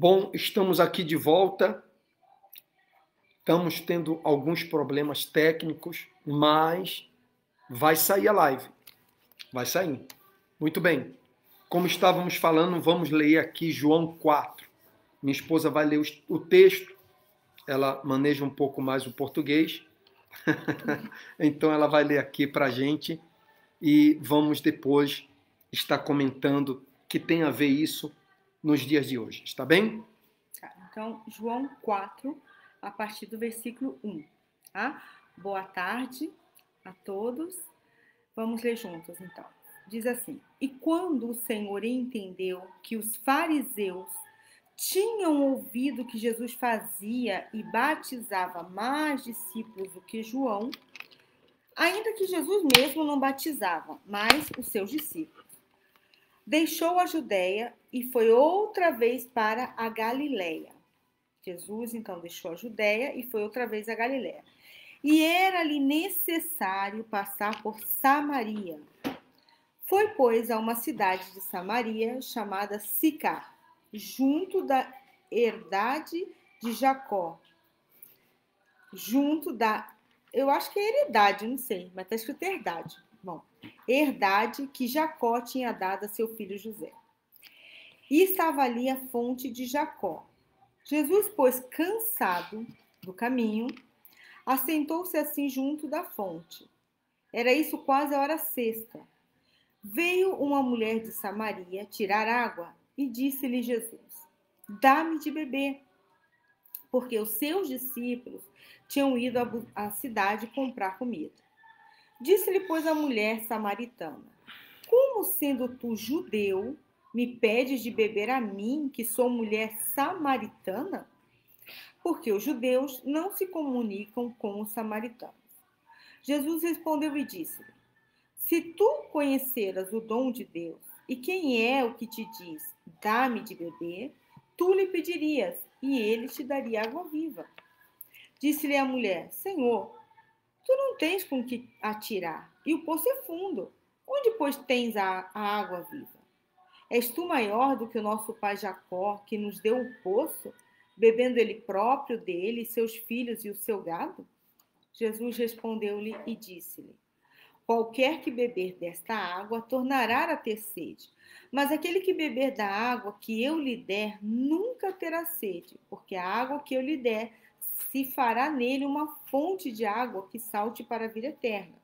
Bom, estamos aqui de volta. Estamos tendo alguns problemas técnicos, mas vai sair a live. Vai sair. Muito bem. Como estávamos falando, vamos ler aqui João 4. Minha esposa vai ler o texto. Ela maneja um pouco mais o português. Então ela vai ler aqui para a gente e vamos depois estar comentando que tem a ver isso nos dias de hoje. Está bem? Então, João 4, a partir do versículo 1. Tá? Boa tarde a todos. Vamos ler juntos, então. Diz assim: E quando o Senhor entendeu que os fariseus tinham ouvido que Jesus fazia e batizava mais discípulos do que João, ainda que Jesus mesmo não batizava, mas os seus discípulos, deixou a Judéia e foi outra vez para a Galiléia. Jesus, então, deixou a Judéia e foi outra vez a Galiléia. E era-lhe necessário passar por Samaria. Foi, pois, a uma cidade de Samaria chamada Sicar, junto da herdade de Jacó. Eu acho que é herdade, não sei, mas está escrito herdade. Bom, herdade que Jacó tinha dado a seu filho José. E estava ali a fonte de Jacó. Jesus, pois, cansado do caminho, assentou-se assim junto da fonte. Era isso quase a hora sexta. Veio uma mulher de Samaria tirar água e disse-lhe Jesus: Dá-me de beber. Porque os seus discípulos tinham ido à cidade comprar comida. Disse-lhe, pois, a mulher samaritana: Como sendo tu judeu, me pedes de beber a mim, que sou mulher samaritana? Porque os judeus não se comunicam com os samaritanos. Jesus respondeu e disse-lhe: Se tu conheceras o dom de Deus, e quem é o que te diz, dá-me de beber, tu lhe pedirias, e ele te daria água viva. Disse-lhe a mulher: Senhor, tu não tens com que atirar, e o poço é fundo. Onde, pois, tens a água viva? És tu maior do que o nosso pai Jacó, que nos deu o poço, bebendo ele próprio dele, seus filhos e o seu gado? Jesus respondeu-lhe e disse-lhe: Qualquer que beber desta água tornará a ter sede, mas aquele que beber da água que eu lhe der nunca terá sede, porque a água que eu lhe der se fará nele uma fonte de água que salte para a vida eterna.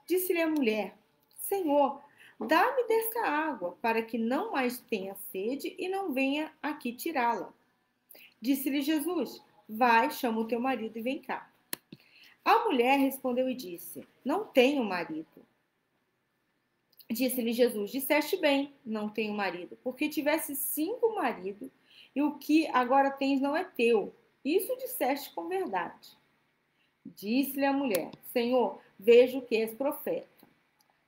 Disse-lhe a mulher: Senhor, dá-me desta água, para que não mais tenha sede e não venha aqui tirá-la. Disse-lhe Jesus: Vai, chama o teu marido e vem cá. A mulher respondeu e disse: Não tenho marido. Disse-lhe Jesus: Disseste bem, não tenho marido, porque tivesse 5 maridos, e o que agora tens não é teu. Isso disseste com verdade. Disse-lhe a mulher: Senhor, vejo que és profeta.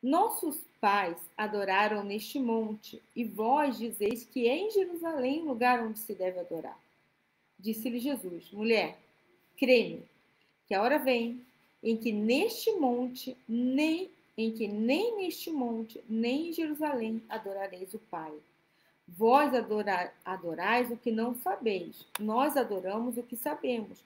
Nossos pais adoraram neste monte, e vós dizeis que é em Jerusalém o lugar onde se deve adorar. Disse-lhe Jesus: Mulher, crê-me, que a hora vem em que nem neste monte, nem em Jerusalém adorareis o Pai. Vós adorais o que não sabeis, nós adoramos o que sabemos,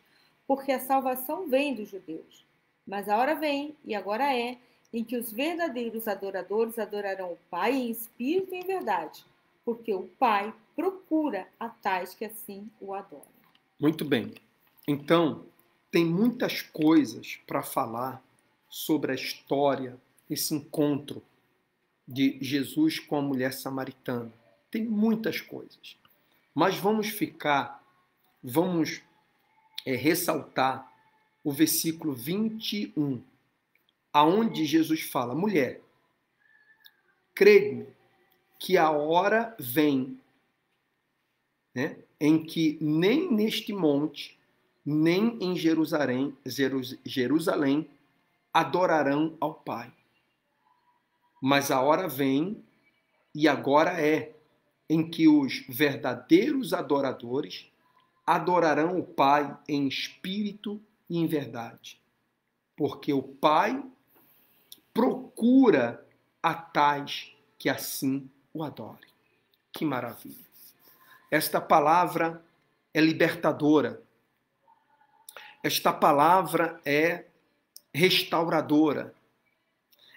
porque a salvação vem dos judeus. Mas a hora vem, e agora é, em que os verdadeiros adoradores adorarão o Pai em espírito e em verdade, porque o Pai procura a tais que assim o adorem. Muito bem. Então, tem muitas coisas para falar sobre a história, esse encontro de Jesus com a mulher samaritana. Tem muitas coisas. Mas vamos ressaltar o versículo 21, aonde Jesus fala: Mulher, crê-me que a hora vem, né, em que nem neste monte, nem em Jerusalém adorarão ao Pai. Mas a hora vem, e agora é, em que os verdadeiros adoradores adorarão o Pai em espírito e em verdade. Porque o Pai procura a tais que assim o adorem. Que maravilha! Esta palavra é libertadora. Esta palavra é restauradora.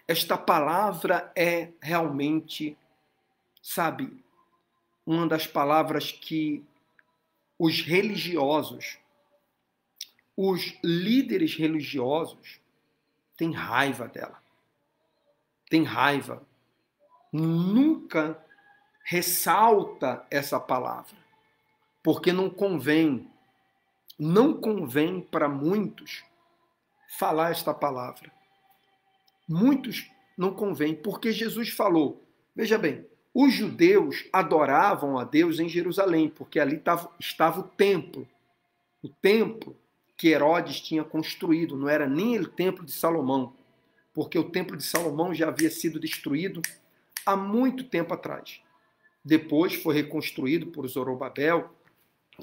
Esta palavra é realmente, sabe, uma das palavras que os religiosos, os líderes religiosos, têm raiva dela. Tem raiva. Nunca ressalta essa palavra, porque não convém para muitos falar esta palavra. Muitos não convém, porque Jesus falou, veja bem, os judeus adoravam a Deus em Jerusalém, porque ali estava o templo que Herodes tinha construído, não era nem o templo de Salomão, porque o templo de Salomão já havia sido destruído há muito tempo atrás. Depois foi reconstruído por Zorobabel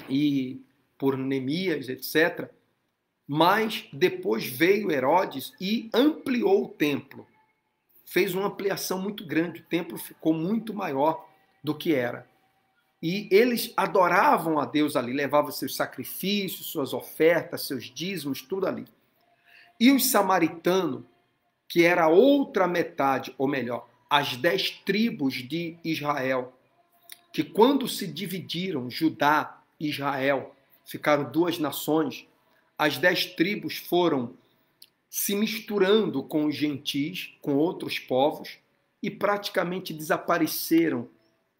e por Neemias, etc. Mas depois veio Herodes e ampliou o templo. Fez uma ampliação muito grande, o templo ficou muito maior do que era. E eles adoravam a Deus ali, levavam seus sacrifícios, suas ofertas, seus dízimos, tudo ali. E os samaritanos, que era a outra metade, ou melhor, as 10 tribos de Israel, que quando se dividiram, Judá e Israel, ficaram 2 nações, as 10 tribos foram se misturando com os gentis, com outros povos, e praticamente desapareceram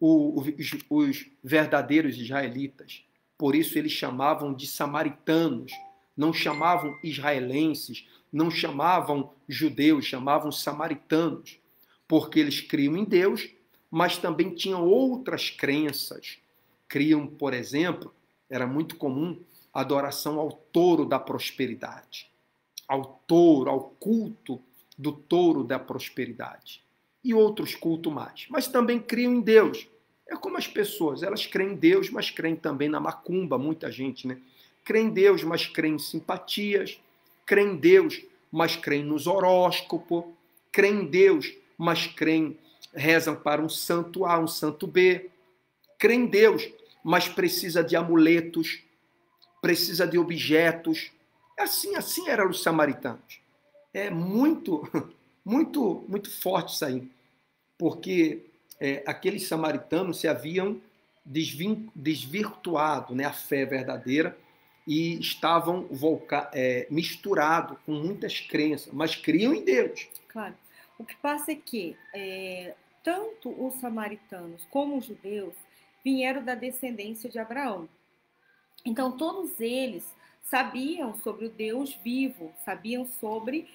os verdadeiros israelitas. Por isso eles chamavam de samaritanos, não chamavam israelenses, não chamavam judeus, chamavam samaritanos, porque eles criam em Deus, mas também tinham outras crenças. Criam, por exemplo, era muito comum a adoração ao touro da prosperidade, ao touro, ao culto do touro da prosperidade. E outros cultos mais. Mas também criam em Deus. É como as pessoas, elas creem em Deus, mas creem também na macumba, muita gente, né? Creem em Deus, mas creem em simpatias. Creem em Deus, mas creem nos horóscopos. Creem em Deus, mas rezam para um santo A, um santo B. Creem em Deus, mas precisa de amuletos, precisa de objetos. Assim eram os samaritanos. É muito forte isso aí, porque aqueles samaritanos se haviam desvirtuado, né, a fé verdadeira e estavam misturados com muitas crenças, mas criam em Deus. Claro. O que passa é que tanto os samaritanos como os judeus vieram da descendência de Abraão. Então, todos eles sabiam sobre o Deus vivo, sabiam sobre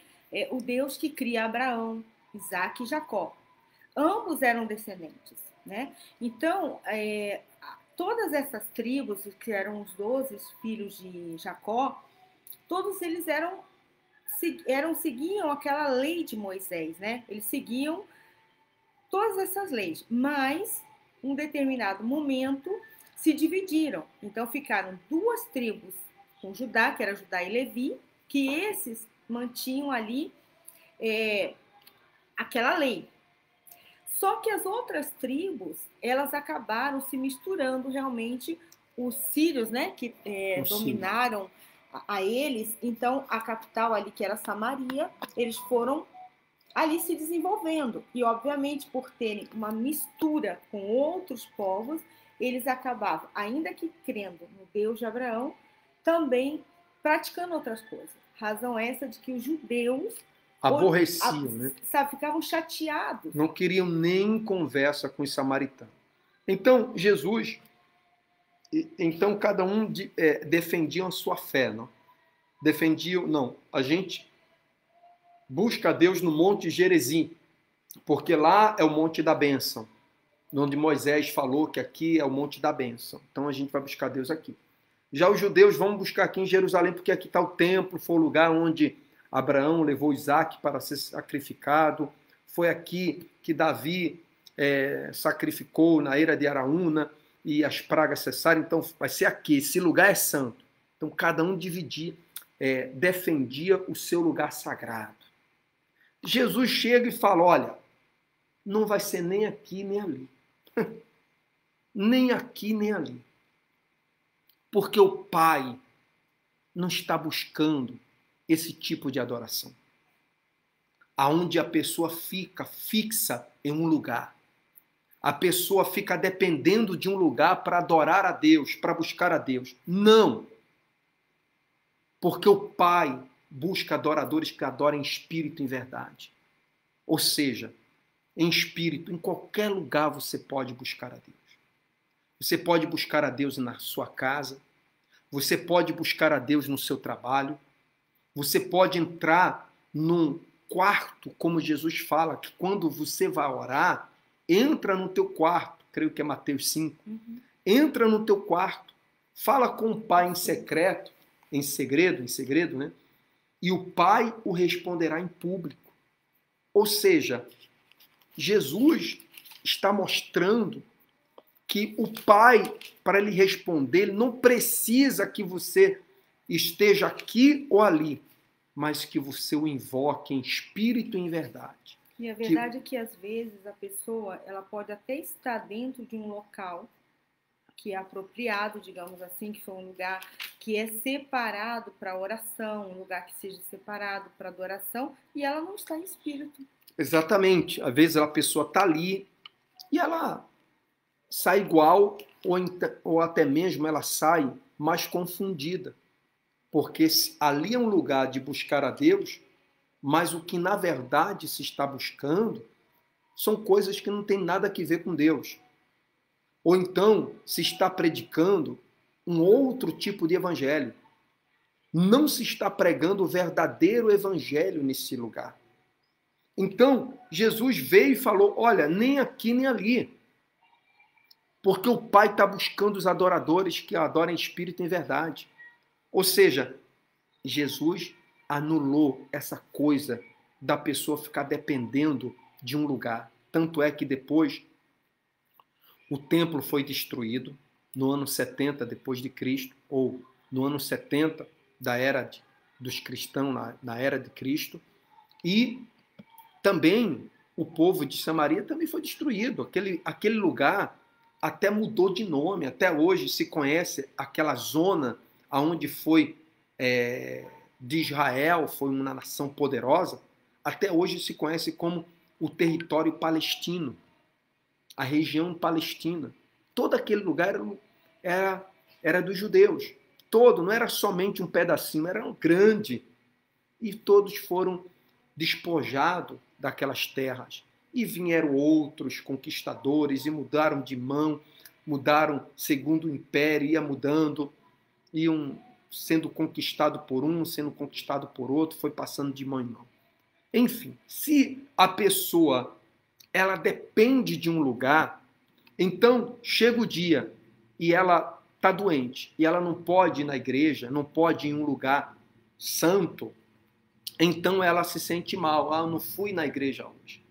o Deus que cria Abraão, Isaac e Jacó. Ambos eram descendentes, né? Então, todas essas tribos, que eram os 12 filhos de Jacó, todos eles seguiam aquela lei de Moisés, né? Eles seguiam todas essas leis, mas em um determinado momento se dividiram. Então ficaram 2 tribos com Judá, que era Judá e Levi, que esses mantinham ali aquela lei. Só que as outras tribos, elas acabaram se misturando realmente, os sírios, né, que dominaram a eles. Então a capital ali, que era Samaria, eles foram ali se desenvolvendo. E obviamente, por terem uma mistura com outros povos, eles acabavam, ainda que crendo no Deus de Abraão, também praticando outras coisas. Razão essa de que os judeus aborreciam, né? Sabe, ficavam chateados. Não queriam nem conversa com os samaritanos. Então, Jesus, cada um defendia a sua fé, não? A gente busca a Deus no Monte Gerizim, porque lá é o Monte da Bênção, onde Moisés falou que aqui é o Monte da Bênção. Então a gente vai buscar Deus aqui. Já os judeus vão buscar aqui em Jerusalém, porque aqui está o templo, foi o lugar onde Abraão levou Isaac para ser sacrificado. Foi aqui que Davi sacrificou na era de Araúna e as pragas cessaram. Então vai ser aqui, esse lugar é santo. Então cada um defendia o seu lugar sagrado. Jesus chega e fala, olha, não vai ser nem aqui nem ali. nem aqui nem ali. Porque o Pai não está buscando esse tipo de adoração, aonde a pessoa fica fixa em um lugar. A pessoa fica dependendo de um lugar para adorar a Deus, para buscar a Deus. Não! Porque o Pai busca adoradores que adorem em espírito e em verdade. Ou seja, em espírito, em qualquer lugar você pode buscar a Deus. Você pode buscar a Deus na sua casa, você pode buscar a Deus no seu trabalho, você pode entrar num quarto, como Jesus fala, que quando você vai orar, entra no teu quarto, creio que é Mateus 5, entra no teu quarto, fala com o Pai em secreto, em segredo, né? E o Pai o responderá em público. Ou seja, Jesus está mostrando que o Pai, para ele responder, ele não precisa que você esteja aqui ou ali, mas que você o invoque em espírito e em verdade. E a verdade é que, às vezes, a pessoa ela pode até estar dentro de um local que é apropriado, digamos assim, que foi um lugar que é separado para oração, um lugar que seja separado para adoração, e ela não está em espírito. Exatamente. Às vezes a pessoa está ali e ela sai igual, ou até mesmo ela sai mais confundida. Porque ali é um lugar de buscar a Deus, mas o que na verdade se está buscando são coisas que não têm nada a ver com Deus. Ou então se está predicando um outro tipo de evangelho. Não se está pregando o verdadeiro evangelho nesse lugar. Então, Jesus veio e falou, olha, nem aqui nem ali. Porque o Pai está buscando os adoradores que adoram em espírito e em verdade. Ou seja, Jesus anulou essa coisa da pessoa ficar dependendo de um lugar. Tanto é que depois o templo foi destruído no ano 70 depois de Cristo, ou no ano 70 da era dos cristãos, na era de Cristo, e também o povo de Samaria também foi destruído. Aquele lugar até mudou de nome, até hoje se conhece aquela zona onde foi de Israel, foi uma nação poderosa, até hoje se conhece como o território palestino, a região palestina. Todo aquele lugar era dos judeus. Todo, não era somente um pedacinho, era um grande. E todos foram despojados daquelas terras. E vieram outros conquistadores e mudaram de mão, mudaram segundo o império, ia mudando, iam sendo conquistado por um, sendo conquistado por outro, foi passando de mão em mão. Enfim, se a pessoa ela depende de um lugar, então chega o dia e ela está doente e ela não pode ir na igreja, não pode ir em um lugar santo, então ela se sente mal. Eu não fui na igreja hoje.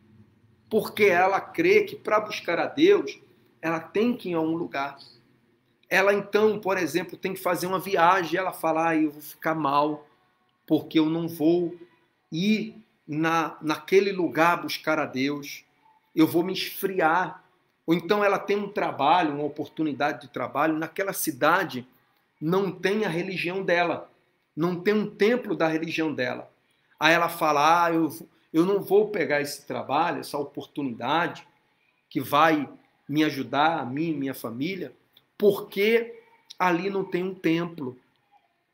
Porque ela crê que para buscar a Deus, ela tem que ir a um lugar. Ela então, por exemplo, tem que fazer uma viagem, ela fala, eu vou ficar mal, porque eu não vou ir naquele lugar buscar a Deus, eu vou me esfriar. Ou então ela tem um trabalho, uma oportunidade de trabalho, naquela cidade não tem a religião dela, não tem um templo da religião dela. Aí ela fala, eu não vou pegar esse trabalho, essa oportunidade que vai me ajudar, a mim e minha família, porque ali não tem um templo.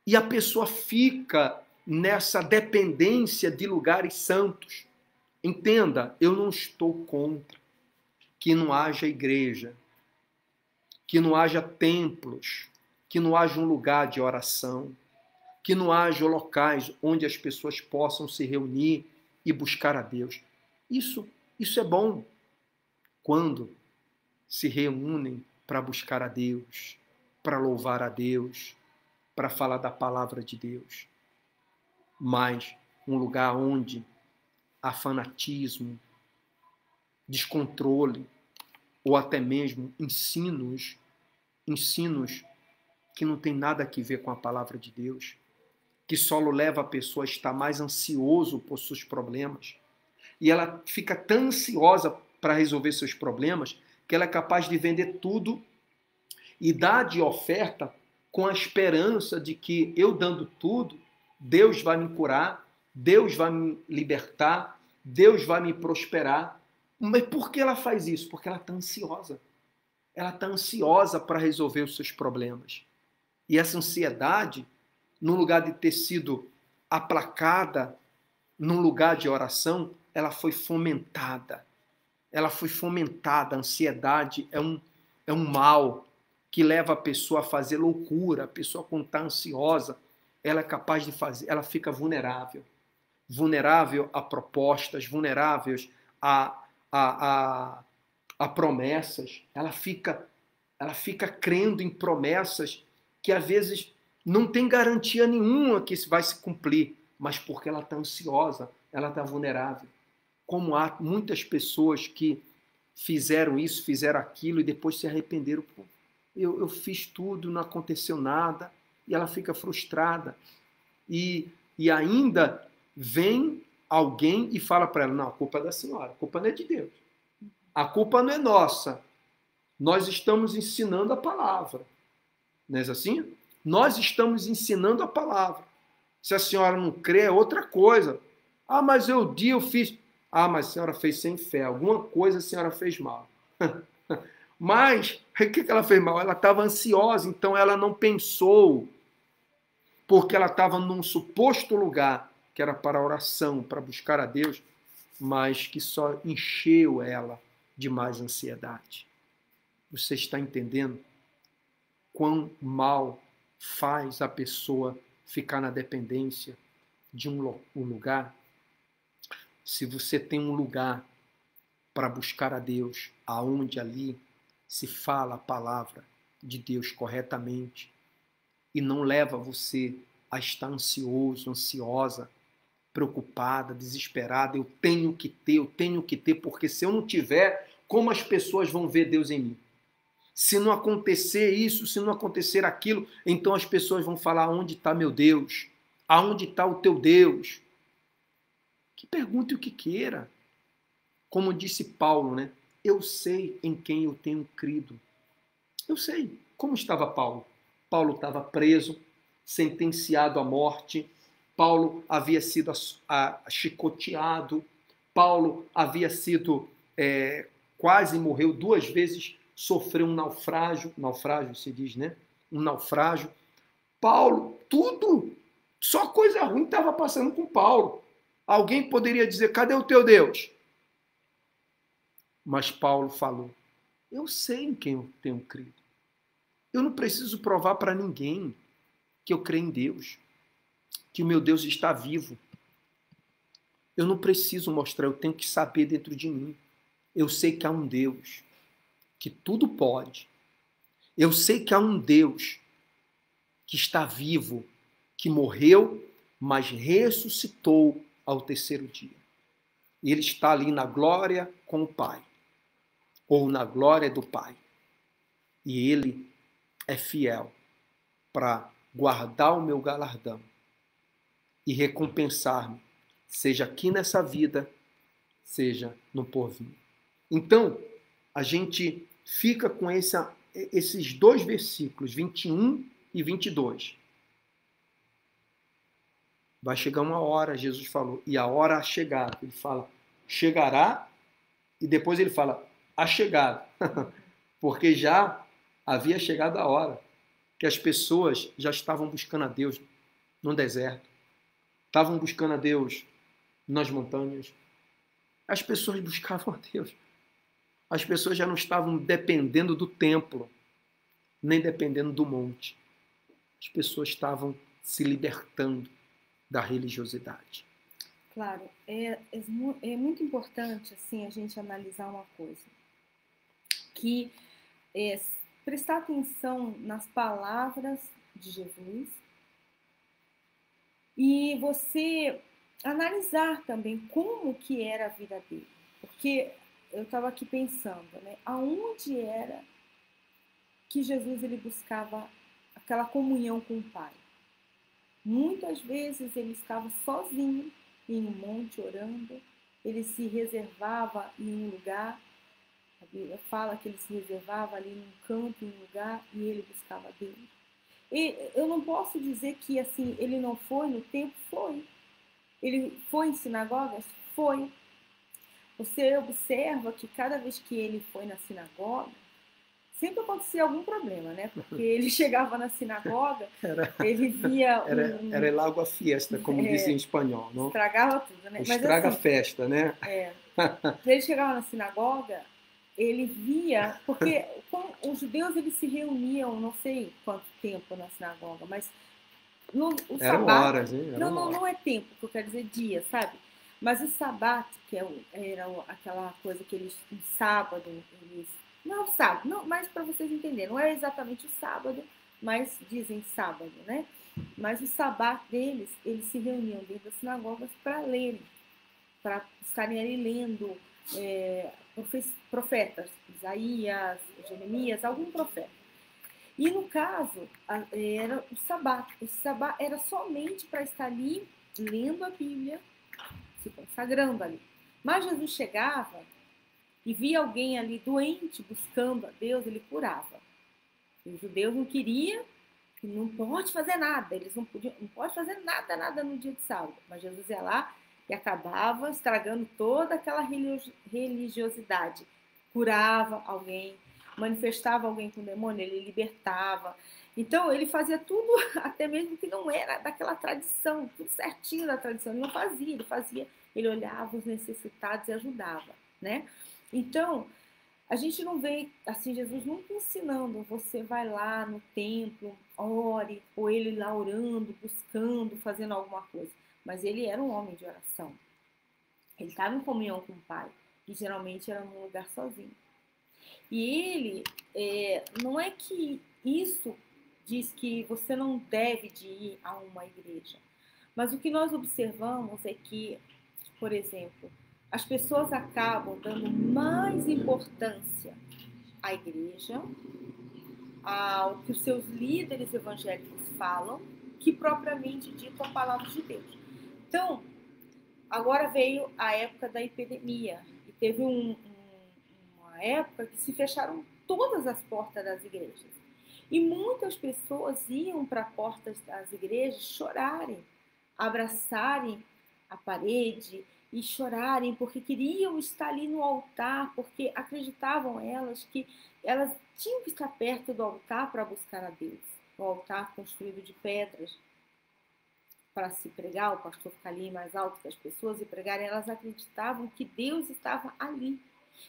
E a pessoa fica nessa dependência de lugares santos. Entenda, eu não estou contra que não haja igreja, que não haja templos, que não haja um lugar de oração, que não haja locais onde as pessoas possam se reunir e buscar a Deus. Isso é bom quando se reúnem para buscar a Deus, para louvar a Deus, para falar da palavra de Deus. Mas um lugar onde há fanatismo, descontrole, ou até mesmo ensinos que não tem nada a ver com a palavra de Deus, que só leva a pessoa a estar mais ansioso por seus problemas, e ela fica tão ansiosa para resolver seus problemas, que ela é capaz de vender tudo e dá de oferta com a esperança de que eu dando tudo, Deus vai me curar, Deus vai me libertar, Deus vai me prosperar. Mas por que ela faz isso? Porque ela está ansiosa. Ela está ansiosa para resolver os seus problemas. E essa ansiedade, no lugar de ter sido aplacada, num lugar de oração, ela foi fomentada. Ela foi fomentada. A ansiedade é um mal que leva a pessoa a fazer loucura. A pessoa, quando está ansiosa, ela é capaz de fazer, ela fica vulnerável. Vulnerável a propostas, vulneráveis a promessas. Ela fica crendo em promessas que às vezes não tem garantia nenhuma que isso vai se cumprir, mas porque ela está ansiosa, ela está vulnerável. Como há muitas pessoas que fizeram isso, fizeram aquilo e depois se arrependeram. Pô, eu fiz tudo, não aconteceu nada, e ela fica frustrada. E ainda vem alguém e fala para ela, não, a culpa é da senhora, a culpa não é de Deus. A culpa não é nossa. Nós estamos ensinando a palavra. Não é assim? Nós estamos ensinando a palavra. Se a senhora não crê, é outra coisa. Ah, mas eu fiz. Ah, mas a senhora fez sem fé. Alguma coisa a senhora fez mal. Mas, o que ela fez mal? Ela estava ansiosa, então ela não pensou, porque ela estava num suposto lugar, que era para a oração, para buscar a Deus, mas que só encheu ela de mais ansiedade. Você está entendendo quão mal faz a pessoa ficar na dependência de um lugar? Se você tem um lugar para buscar a Deus, aonde ali se fala a palavra de Deus corretamente e não leva você a estar ansioso, ansiosa, preocupada, desesperada, eu tenho que ter, porque se eu não tiver, como as pessoas vão ver Deus em mim? Se não acontecer isso, se não acontecer aquilo, então as pessoas vão falar, onde está meu Deus? Aonde está o teu Deus? Que pergunte o que queira. Como disse Paulo, né? Eu sei em quem eu tenho crido. Eu sei. Como estava Paulo? Paulo estava preso, sentenciado à morte. Paulo havia sido chicoteado. Paulo havia sido, quase morreu 2 vezes, sofreu um naufrágio. Naufrágio se diz, né? Um naufrágio. Paulo, tudo, só coisa ruim estava passando com Paulo. Alguém poderia dizer, cadê o teu Deus? Mas Paulo falou, eu sei em quem eu tenho crido. Eu não preciso provar para ninguém que eu creio em Deus, que o meu Deus está vivo. Eu não preciso mostrar, eu tenho que saber dentro de mim. Eu sei que há um Deus que tudo pode. Eu sei que há um Deus que está vivo, que morreu, mas ressuscitou ao 3º dia. E ele está ali na glória com o Pai, ou na glória do Pai. E ele é fiel para guardar o meu galardão e recompensar-me, seja aqui nessa vida, seja no porvir. Então, a gente fica com esses 2 versículos, 21 e 22. Vai chegar uma hora, Jesus falou, e a hora chegada. Ele fala, chegará, e depois ele fala, a chegada. Porque já havia chegado a hora que as pessoas já estavam buscando a Deus no deserto, estavam buscando a Deus nas montanhas. As pessoas buscavam a Deus. As pessoas já não estavam dependendo do templo, nem dependendo do monte. As pessoas estavam se libertando da religiosidade. Claro, é muito importante assim a gente analisar uma coisa, que é prestar atenção nas palavras de Jesus e você analisar também como que era a vida dele, porque eu estava aqui pensando, né, aonde era que Jesus ele buscava aquela comunhão com o Pai. Muitas vezes ele estava sozinho em um monte orando, ele se reservava em um lugar A Bíblia fala que ele se reservava ali num canto, em um lugar, e ele buscava Deus. E eu não posso dizer que assim ele não foi no templo, foi. Ele foi em sinagogas, foi. Você observa que cada vez que ele foi na sinagoga, sempre acontecia algum problema, né? Porque ele chegava na sinagoga, Era, ele via era el agua fiesta, como dizem em espanhol, não? estragava tudo, O né? Mas estraga assim, festa, né? ele chegava na sinagoga, ele via, porque com os judeus eles se reuniam, não sei quanto tempo na sinagoga, mas o Eram sabat, horas, hein? não, Eram não, horas. não é tempo, que eu quero dizer dia, sabe? Mas o sabat, que era aquela coisa que eles, no sábado, eles, não sábado, não, mas para vocês entenderem, não é exatamente o sábado, mas dizem sábado, né? Mas o sabat deles, eles se reuniam dentro das sinagogas para lerem, para estarem ali lendo profetas, Isaías, Jeremias, algum profeta. E no caso, era o sabá. Esse sabá era somente para estar ali lendo a Bíblia, se consagrando ali. Mas Jesus chegava e via alguém ali doente, buscando a Deus, ele curava. E os judeus não queriam, não pode fazer nada, eles não podiam, não pode fazer nada no dia de sábado. Mas Jesus ia lá e acabava estragando toda aquela religiosidade. Curava alguém, manifestava alguém com demônio, ele libertava. Então, ele fazia tudo, até mesmo que não era daquela tradição, tudo certinho da tradição. Ele não fazia, ele olhava os necessitados e ajudava, né? Então, a gente não vê, assim, Jesus nunca ensinando, você vai lá no templo, ore, ou ele lá orando, buscando, fazendo alguma coisa. Mas ele era um homem de oração. Ele estava em comunhão com o Pai, e geralmente era num lugar sozinho. E ele, não é que isso diz que você não deve de ir a uma igreja, mas o que nós observamos é que, por exemplo, as pessoas acabam dando mais importância à igreja, ao que os seus líderes evangélicos falam, que propriamente dito a palavra de Deus. Então, agora veio a época da epidemia, e teve uma época que se fecharam todas as portas das igrejas. E muitas pessoas iam para as portas das igrejas chorarem, abraçarem a parede e chorarem porque queriam estar ali no altar, porque acreditavam elas que elas tinham que estar perto do altar para buscar a Deus. O altar construído de pedras para se pregar, o pastor ficar ali mais alto que as pessoas e pregar, elas acreditavam que Deus estava ali.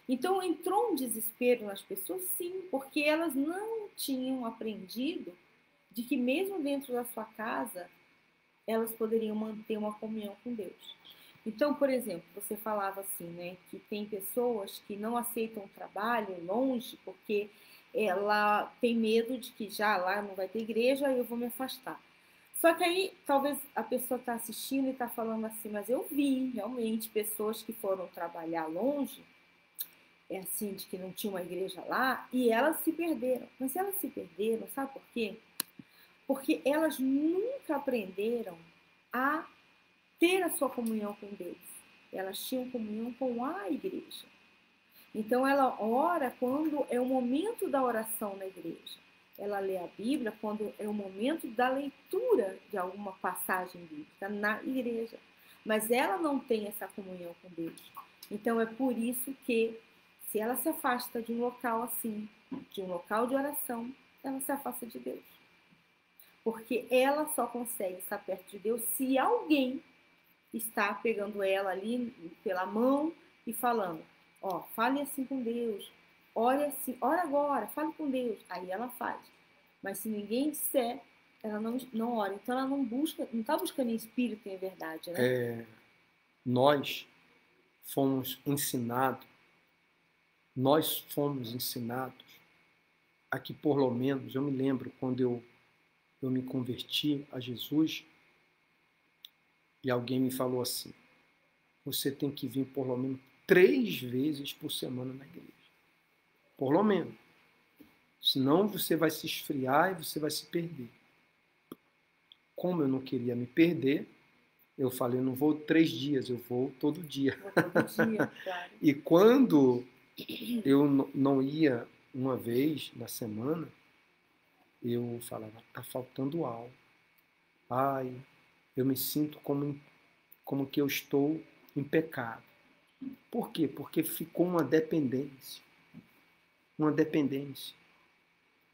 Então entrou um desespero nas pessoas, sim, porque elas não tinham aprendido de que mesmo dentro da sua casa elas poderiam manter uma comunhão com Deus. Então, por exemplo, você falava assim, né, que tem pessoas que não aceitam o trabalho longe porque ela tem medo de que já lá não vai ter igreja e eu vou me afastar. Só que aí talvez a pessoa está assistindo e está falando assim, mas eu vi realmente pessoas que foram trabalhar longe, assim, de que não tinha uma igreja lá, e elas se perderam. Mas elas se perderam, sabe por quê? Porque elas nunca aprenderam a ter a sua comunhão com Deus. Elas tinham comunhão com a igreja. Então ela ora quando é o momento da oração na igreja. Ela lê a Bíblia quando é o momento da leitura de alguma passagem bíblica na igreja. Mas ela não tem essa comunhão com Deus. Então é por isso que, se ela se afasta de um local assim, de um local de oração, ela se afasta de Deus. Porque ela só consegue estar perto de Deus se alguém está pegando ela ali pela mão e falando, ó, fale assim com Deus, ore assim, ora agora, fale com Deus. Aí ela faz. Mas se ninguém disser, ela não ora. Então ela não busca, não está buscando em espírito e em verdade, né? Nós fomos ensinados a que, por menos, eu me lembro quando eu me converti a Jesus e alguém me falou assim, você tem que vir por menos 3 vezes por semana na igreja. Por menos. Senão você vai se esfriar e você vai se perder. Como eu não queria me perder, eu falei, eu não vou 3 dias, eu vou todo dia. Vou todo dia, claro. E quando Eu não ia uma vez na semana, eu falava, tá faltando algo. Ai, eu me sinto como que eu estou em pecado. Por quê? Porque ficou uma dependência. Uma dependência.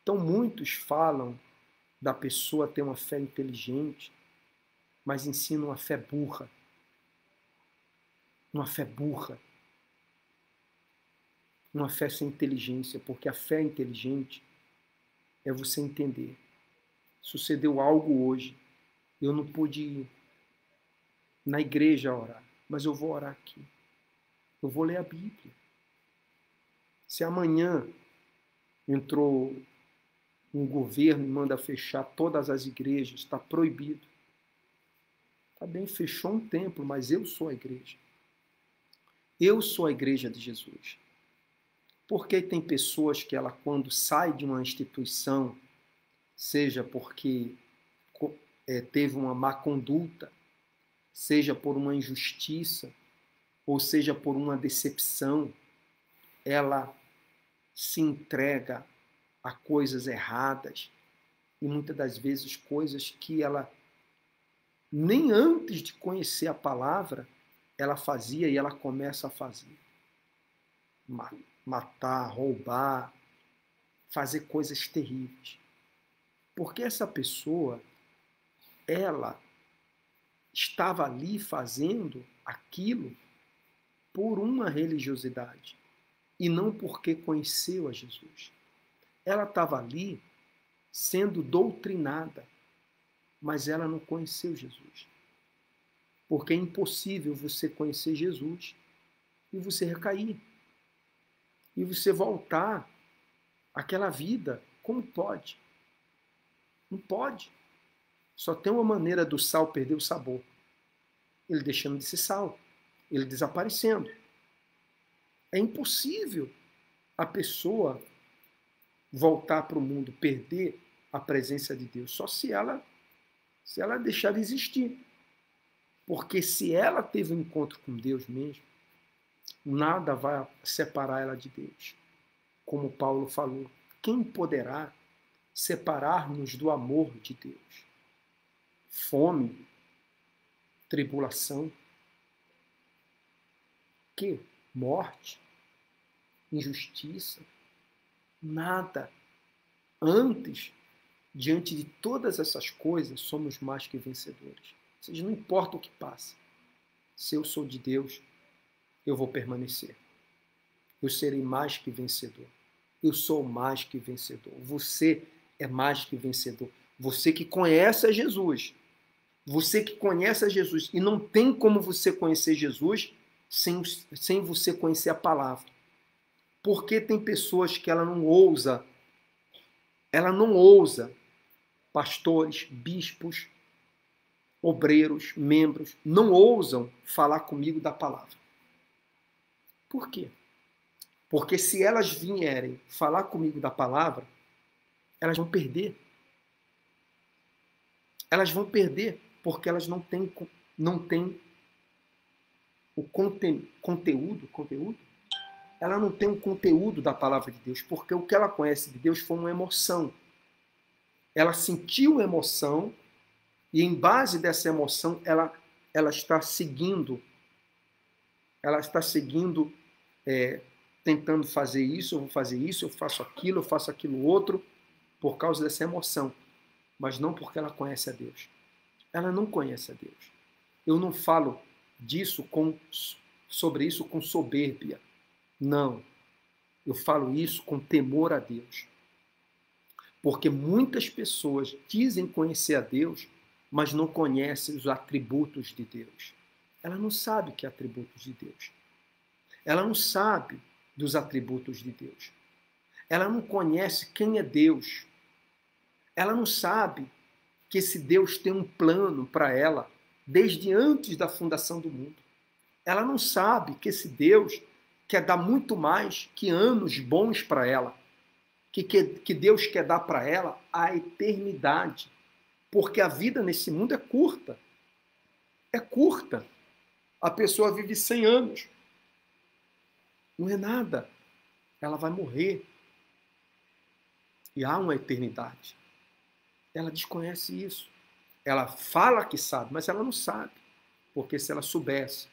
Então, muitos falam da pessoa ter uma fé inteligente, mas ensinam uma fé burra. Uma fé burra. Uma fé sem inteligência, porque a fé inteligente é você entender. Sucedeu algo hoje, eu não pude ir na igreja orar, mas eu vou orar aqui. Eu vou ler a Bíblia. Se amanhã entrou um governo e manda fechar todas as igrejas, está proibido. Está bem, fechou um templo, mas eu sou a igreja. Eu sou a igreja de Jesus. Porque tem pessoas que ela, quando sai de uma instituição, seja porque teve uma má conduta, seja por uma injustiça, ou seja por uma decepção, ela se entrega a coisas erradas e muitas das vezes coisas que ela nem antes de conhecer a palavra ela fazia e ela começa a fazer. Matar, roubar, fazer coisas terríveis. Porque essa pessoa, ela estava ali fazendo aquilo por uma religiosidade e não porque conheceu a Jesus. Ela estava ali sendo doutrinada, mas ela não conheceu Jesus. Porque é impossível você conhecer Jesus e você recair. E você voltar àquela vida. Como pode? Não pode. Só tem uma maneira do sal perder o sabor. Ele deixando de ser sal. Ele desaparecendo. É impossível a pessoa voltar para o mundo, perder a presença de Deus, só se ela deixar de existir. Porque se ela teve um encontro com Deus mesmo, nada vai separar ela de Deus. Como Paulo falou, quem poderá separar-nos do amor de Deus? Fome, tribulação, que? Morte, injustiça, nada. Antes, diante de todas essas coisas, somos mais que vencedores. Ou seja, não importa o que passa. Se eu sou de Deus, eu vou permanecer. Eu serei mais que vencedor. Eu sou mais que vencedor. Você é mais que vencedor. Você que conhece a Jesus. Você que conhece a Jesus. E não tem como você conhecer Jesus sem você conhecer a palavra. Porque tem pessoas que ela não ousa, pastores, bispos, obreiros, membros, não ousam falar comigo da palavra. Por quê? Porque se elas vierem falar comigo da palavra, elas vão perder. Elas vão perder porque elas não têm o conteúdo. Ela não tem o conteúdo da palavra de Deus, porque o que ela conhece de Deus foi uma emoção. Ela sentiu emoção e, em base dessa emoção, ela está seguindo. Ela está seguindo, tentando fazer isso, eu vou fazer isso, eu faço aquilo outro, por causa dessa emoção. Mas não porque ela conhece a Deus. Ela não conhece a Deus. Eu não falo sobre isso com soberbia. Não. Eu falo isso com temor a Deus. Porque muitas pessoas dizem conhecer a Deus, mas não conhecem os atributos de Deus. Ela não sabe que é atributos de Deus. Ela não sabe dos atributos de Deus. Ela não conhece quem é Deus. Ela não sabe que esse Deus tem um plano para ela desde antes da fundação do mundo. Ela não sabe que esse Deus quer dar muito mais que anos bons para ela. Que Deus quer dar para ela a eternidade. Porque a vida nesse mundo é curta. É curta. A pessoa vive 100 anos. Não é nada. ela vai morrer. E há uma eternidade. Ela desconhece isso. Ela fala que sabe, mas ela não sabe. Porque se ela soubesse,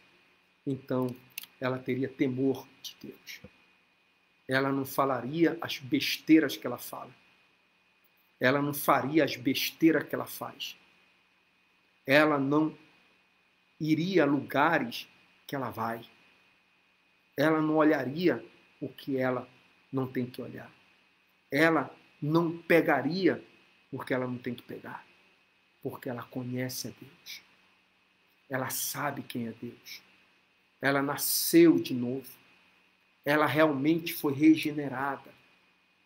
então ela teria temor de Deus. Ela não falaria as besteiras que ela fala. Ela não faria as besteiras que ela faz. Ela não iria a lugares que ela vai. Ela não olharia o que ela não tem que olhar. Ela não pegaria o que ela não tem que pegar. Porque ela conhece a Deus. Ela sabe quem é Deus. Ela nasceu de novo. Ela realmente foi regenerada.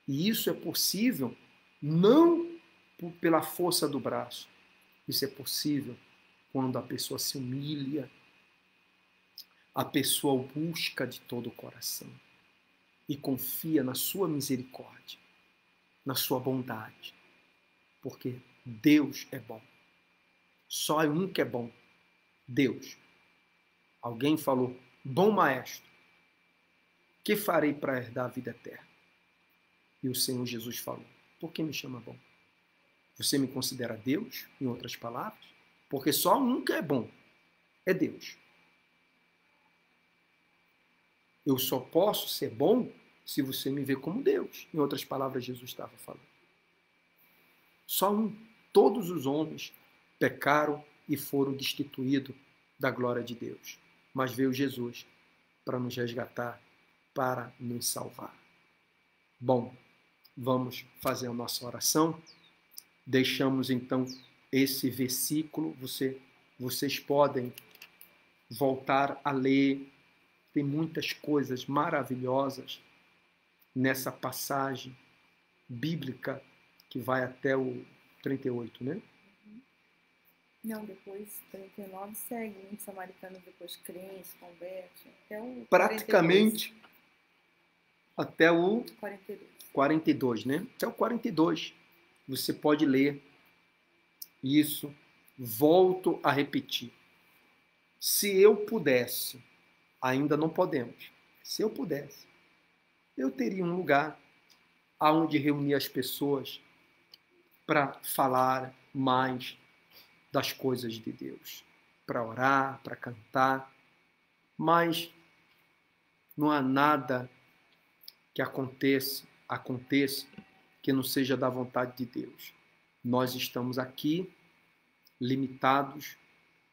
E isso é possível não pela força do braço. Isso é possível quando a pessoa se humilha, a pessoa o busca de todo o coração e confia na sua misericórdia, na sua bondade. Porque Deus é bom. Só é um que é bom. Deus. Alguém falou, bom maestro, que farei para herdar a vida eterna? E o Senhor Jesus falou, por que me chama bom? Você me considera Deus, em outras palavras? Porque só um que é bom, é Deus. Eu só posso ser bom se você me vê como Deus. Em outras palavras, Jesus estava falando. Só um. Todos os homens pecaram e foram destituídos da glória de Deus. Mas veio Jesus para nos resgatar, para nos salvar. Bom, vamos fazer a nossa oração. Deixamos então esse versículo. Vocês podem voltar a ler. Tem muitas coisas maravilhosas nessa passagem bíblica que vai até o 38, né? Não, depois 39 segue. Muitos samaritanos depois creem, se convertem. Até o praticamente 42. Até o 42. 42, né? Até o 42. Você pode ler isso. Volto a repetir. Se eu pudesse, ainda não podemos, se eu pudesse, eu teria um lugar onde reunir as pessoas para falar mais das coisas de Deus, para orar, para cantar, mas não há nada que aconteça que não seja da vontade de Deus. Nós estamos aqui limitados,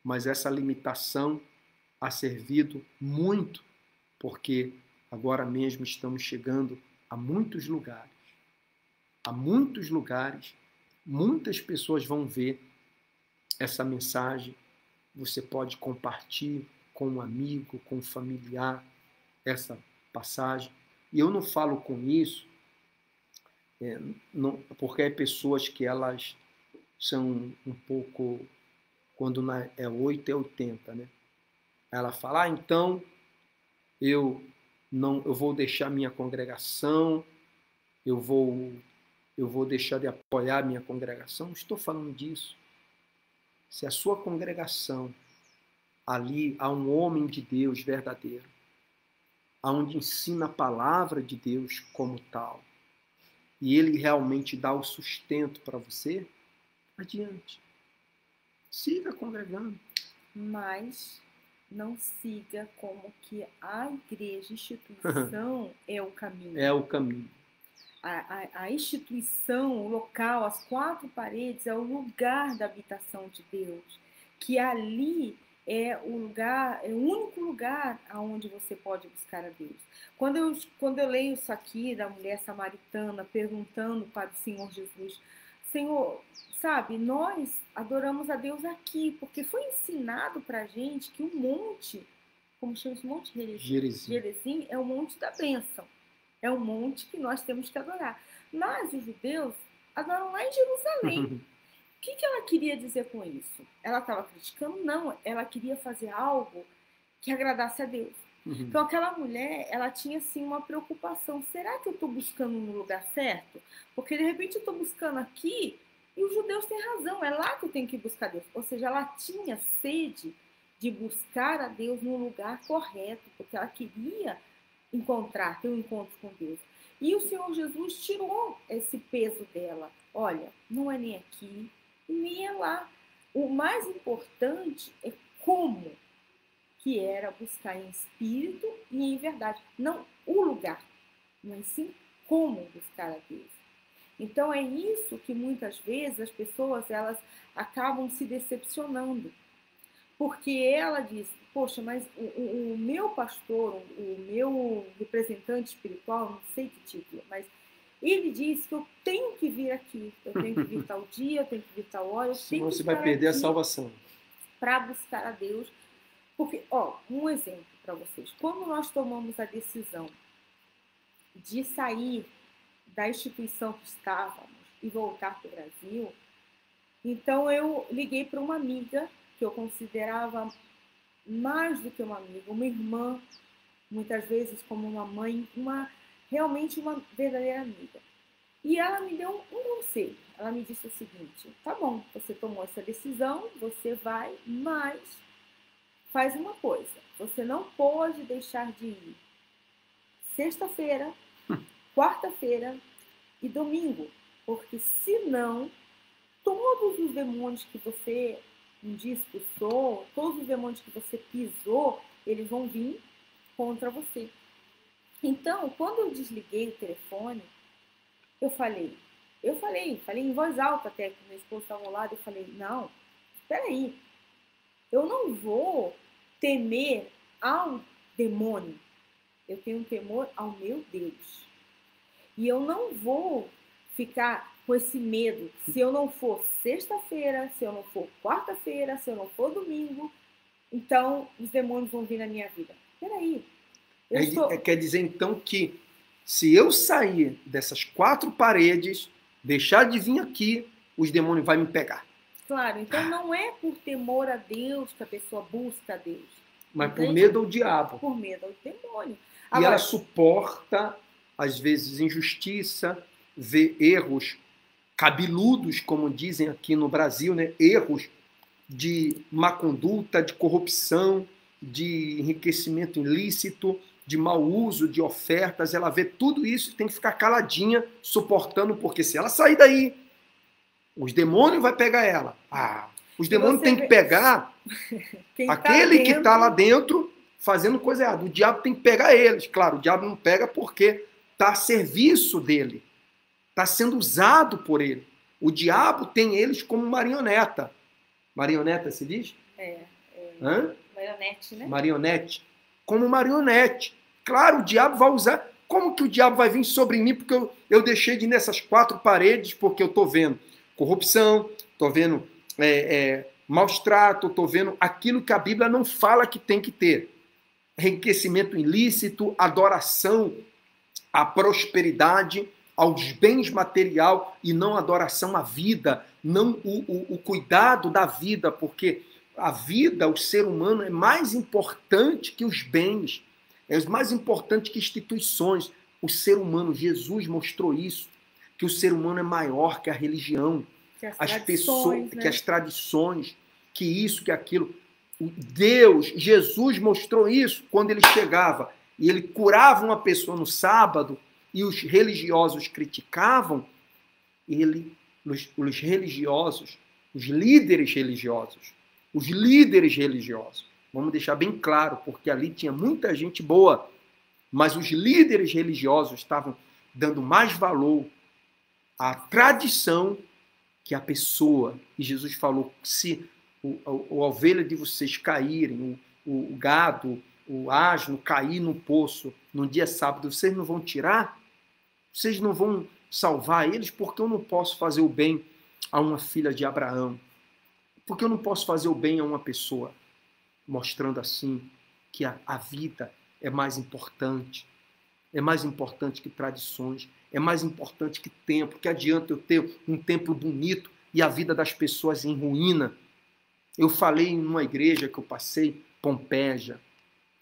mas essa limitação ha servido muito, porque agora mesmo estamos chegando a muitos lugares. A muitos lugares, muitas pessoas vão ver essa mensagem. Você pode compartilhar com um amigo, com um familiar, essa passagem. E eu não falo com isso porque há pessoas que elas são um pouco, quando é 8 é 80, né? Ela fala, então eu vou deixar minha congregação, eu vou deixar de apoiar minha congregação. Não estou falando disso. Se a sua congregação, ali há um homem de Deus verdadeiro, onde ensina a palavra de Deus como tal, e ele realmente dá o sustento para você, adiante. Siga congregando. Mas não siga como que a igreja, instituição, é o caminho. É o caminho. A instituição, o local, as quatro paredes, é o lugar da habitação de Deus. Que ali é o lugar, é o único lugar aonde você pode buscar a Deus. Quando eu leio isso aqui da mulher samaritana perguntando para o Senhor Jesus, Senhor, sabe, nós adoramos a Deus aqui, porque foi ensinado para a gente que o monte, como chama esse monte? Gerizim, é o monte da bênção. É o monte que nós temos que adorar. Mas os judeus adoram lá em Jerusalém. O que ela queria dizer com isso? Ela estava criticando? Não, ela queria fazer algo que agradasse a Deus. Então aquela mulher, ela tinha assim uma preocupação. Será que eu estou buscando no lugar certo? Porque de repente eu estou buscando aqui e os judeus têm razão. É lá que eu tenho que buscar Deus. Ou seja, ela tinha sede de buscar a Deus no lugar correto, porque ela queria encontrar, ter um encontro com Deus. E o Senhor Jesus tirou esse peso dela. Olha, não é nem aqui, nem é lá. O mais importante é como que era buscar em espírito e em verdade. Não o lugar, mas sim como buscar a Deus. Então é isso que muitas vezes as pessoas elas acabam se decepcionando. Porque ela diz, poxa, mas o meu pastor, o meu representante espiritual, não sei que título, mas ele diz que eu tenho que vir aqui, eu tenho que vir tal dia, eu tenho que vir tal hora, eu tenho Senão que você vai estar perder a aqui salvação. para buscar a Deus. Porque, ó, um exemplo para vocês. Quando nós tomamos a decisão de sair da instituição que estávamos e voltar para o Brasil, então eu liguei para uma amiga que eu considerava mais do que uma amiga, uma irmã, muitas vezes como uma mãe, realmente uma verdadeira amiga. E ela me deu um conselho. Ela me disse o seguinte: tá bom, você tomou essa decisão, você vai, mas faz uma coisa, você não pode deixar de ir sexta-feira, quarta-feira e domingo, porque senão todos os demônios que você um dia expulsou, todos os demônios que você pisou, eles vão vir contra você. Então, quando eu desliguei o telefone, eu falei em voz alta até, que meu esposo estava ao lado, eu falei, não, espera aí, eu não vou temer ao demônio, eu tenho um temor ao meu Deus. E eu não vou ficar com esse medo se eu não for sexta-feira, se eu não for quarta-feira, se eu não for domingo, então os demônios vão vir na minha vida. Peraí, Quer dizer, então, que se eu sair dessas 4 paredes, deixar de vir aqui, os demônios vão me pegar. Claro, então não é por temor a Deus que a pessoa busca a Deus. Mas entende? Por medo ao diabo. Por medo ao demônio. Agora, e ela suporta, às vezes, injustiça, vê erros cabeludos, como dizem aqui no Brasil, né? Erros de má conduta, de corrupção, de enriquecimento ilícito, de mau uso de ofertas. Ela vê tudo isso e tem que ficar caladinha, suportando, porque se ela sair daí, os demônios vão pegar ela. Os demônios têm que pegar aquele que está lá dentro fazendo coisa errada. O diabo tem que pegar eles. Claro, o diabo não pega porque está a serviço dele. Está sendo usado por ele. O diabo tem eles como marioneta. Marioneta se diz? Marionete, né? Marionete. Como marionete. Claro, o diabo vai usar. Como que o diabo vai vir sobre mim? Porque eu deixei de ir nessas 4 paredes, porque eu estou vendo corrupção, estou vendo maus trato, estou vendo aquilo que a Bíblia não fala que tem que ter. Enriquecimento ilícito, adoração à prosperidade, aos bens material e não adoração à vida, não o cuidado da vida, porque a vida, o ser humano é mais importante que os bens, é mais importante que instituições. O ser humano, Jesus mostrou isso, que o ser humano é maior que a religião, as pessoas, né? Que as tradições, que isso, que aquilo. Deus, Jesus mostrou isso quando ele chegava e ele curava uma pessoa no sábado e os religiosos criticavam, os religiosos, os líderes religiosos, vamos deixar bem claro, porque ali tinha muita gente boa, mas os líderes religiosos estavam dando mais valor à tradição que a pessoa. E Jesus falou, se a ovelha de vocês caírem, o gado, o asno cair no poço no dia sábado, vocês não vão tirar? Vocês não vão salvar eles? Porque eu não posso fazer o bem a uma filha de Abraão? Porque eu não posso fazer o bem a uma pessoa? Mostrando assim que a vida é mais importante que tradições, é mais importante que templo. Que adianta eu ter um templo bonito e a vida das pessoas em ruína? Eu falei em uma igreja que eu passei, Pompeia,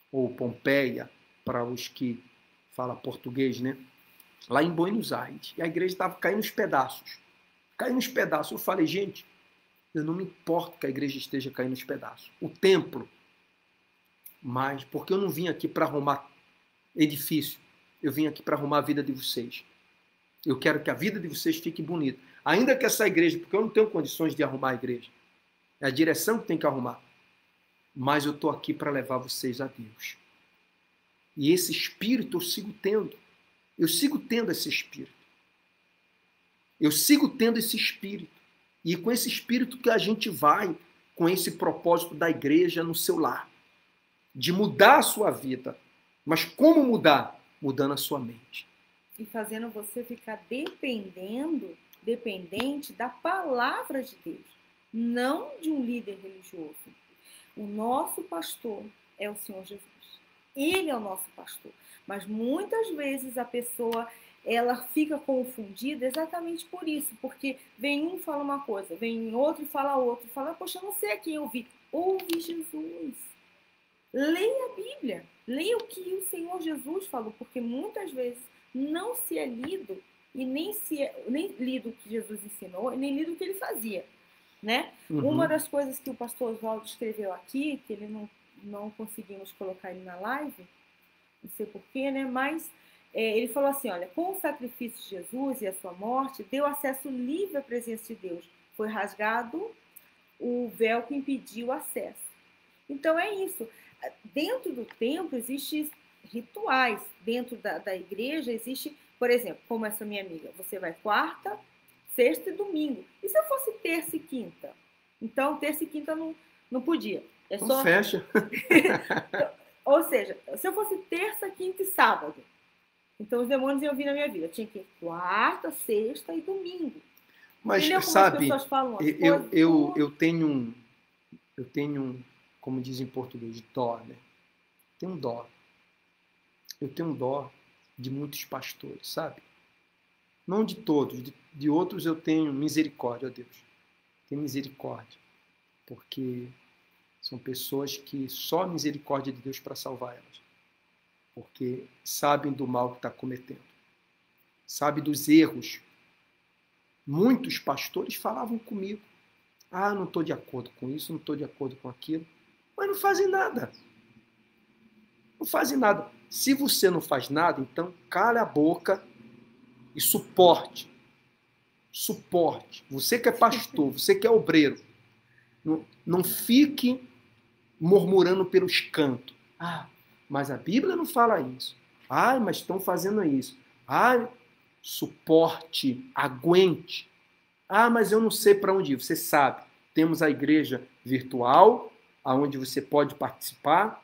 ou Pompeia, para os que falam português, né? Lá em Buenos Aires. E a igreja estava caindo nos pedaços. Caindo nos pedaços. Eu falei, gente, eu não me importo que a igreja esteja caindo nos pedaços. O templo. Mas, porque eu não vim aqui para arrumar edifício. Eu vim aqui para arrumar a vida de vocês. Eu quero que a vida de vocês fique bonita. Ainda que essa igreja, porque eu não tenho condições de arrumar a igreja. É a direção que tem que arrumar. Mas eu estou aqui para levar vocês a Deus. E esse espírito eu sigo tendo. Eu sigo tendo esse espírito. Eu sigo tendo esse espírito. E com esse espírito que a gente vai, com esse propósito da igreja no seu lar. De mudar a sua vida. Mas como mudar? Mudando a sua mente. E fazendo você ficar dependente da palavra de Deus. Não de um líder religioso. O nosso pastor é o Senhor Jesus. Ele é o nosso pastor. Mas muitas vezes a pessoa, ela fica confundida exatamente por isso. Porque vem um e fala uma coisa, vem outro e fala outra. Fala, poxa, eu não sei a quem ouvir. Ouve Jesus. Leia a Bíblia. Leia o que o Senhor Jesus falou. Porque muitas vezes não se é lido e nem lido o que Jesus ensinou e nem lido o que ele fazia. Né? Uma das coisas que o pastor Oswaldo escreveu aqui, que ele não conseguimos colocar ele na live, não sei porquê, né? Mas ele falou assim, olha, com o sacrifício de Jesus e a sua morte, deu acesso livre à presença de Deus. Foi rasgado o véu que impediu o acesso. Então é isso. Dentro do templo existem rituais. Dentro da igreja existe, por exemplo, como essa minha amiga, você vai quarta, sexta e domingo. E se eu fosse terça e quinta? Então, terça e quinta não podia. É então só... fecha. Ou seja, se eu fosse terça, quinta e sábado, então os demônios iam vir na minha vida. Eu tinha que ir quarta, sexta e domingo. Mas, entendeu como sabe, as pessoas falam as eu tenho como diz em português, dó, né? Tenho um dó. Eu tenho um dó de muitos pastores, sabe? Não de todos, de outros eu tenho misericórdia, ó Deus. Tenho misericórdia, porque são pessoas que só a misericórdia de Deus para salvar elas. Porque sabem do mal que está cometendo. Sabem dos erros. Muitos pastores falavam comigo. Ah, não estou de acordo com isso, não estou de acordo com aquilo. Mas não fazem nada. Não fazem nada. Se você não faz nada, então cala a boca e suporte. Suporte. Você que é pastor, você que é obreiro, não fique murmurando pelos cantos. Ah, mas a Bíblia não fala isso. Ah, mas estão fazendo isso. Ah, suporte, aguente. Ah, mas eu não sei para onde ir. Você sabe. Temos a igreja virtual, onde você pode participar,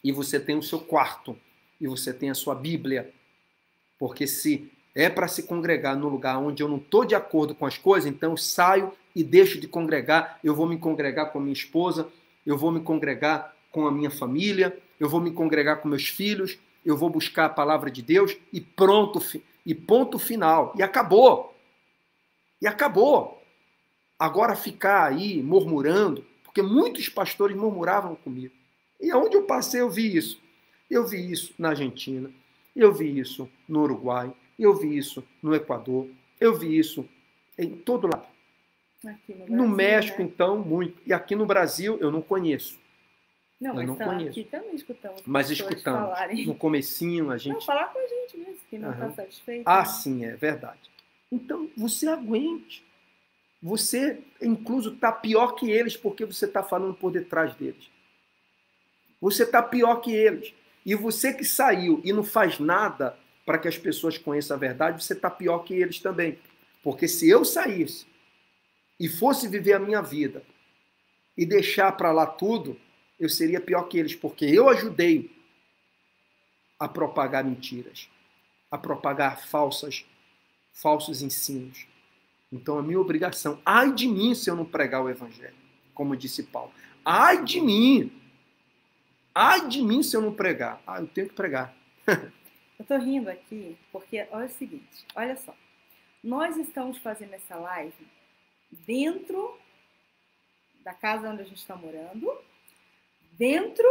e você tem o seu quarto, e você tem a sua Bíblia. Porque se é para se congregar no lugar onde eu não estou de acordo com as coisas, então eu saio e deixo de congregar. Eu vou me congregar com a minha esposa, eu vou me congregar com a minha família, eu vou me congregar com meus filhos, eu vou buscar a palavra de Deus e pronto, e ponto final. E acabou. E acabou. Agora ficar aí murmurando, porque muitos pastores murmuravam comigo. E aonde eu passei eu vi isso. Eu vi isso na Argentina, eu vi isso no Uruguai, eu vi isso no Equador, eu vi isso em todo lado. Aqui no Brasil, no México, né? Então, muito. E aqui no Brasil, eu não conheço. Não, eu mas não conheço. Aqui também escutamos. Mas escutamos. Falarem. No comecinho, a gente... Não, falar com a gente mesmo, que não está satisfeito. Ah, sim, é verdade. Então, você aguente. Você, incluso, está pior que eles, porque você está falando por detrás deles. Você está pior que eles. E você que saiu e não faz nada para que as pessoas conheçam a verdade, você está pior que eles também. Porque se eu saísse e fosse viver a minha vida e deixar para lá tudo, eu seria pior que eles, porque eu ajudei a propagar mentiras, a propagar falsos ensinos. Então, a minha obrigação, ai de mim se eu não pregar o evangelho, como disse Paulo. Ai de mim! Ai de mim se eu não pregar. Ah, eu tenho que pregar. Eu tô rindo aqui porque olha o seguinte, olha só. Nós estamos fazendo essa live dentro da casa onde a gente está morando, dentro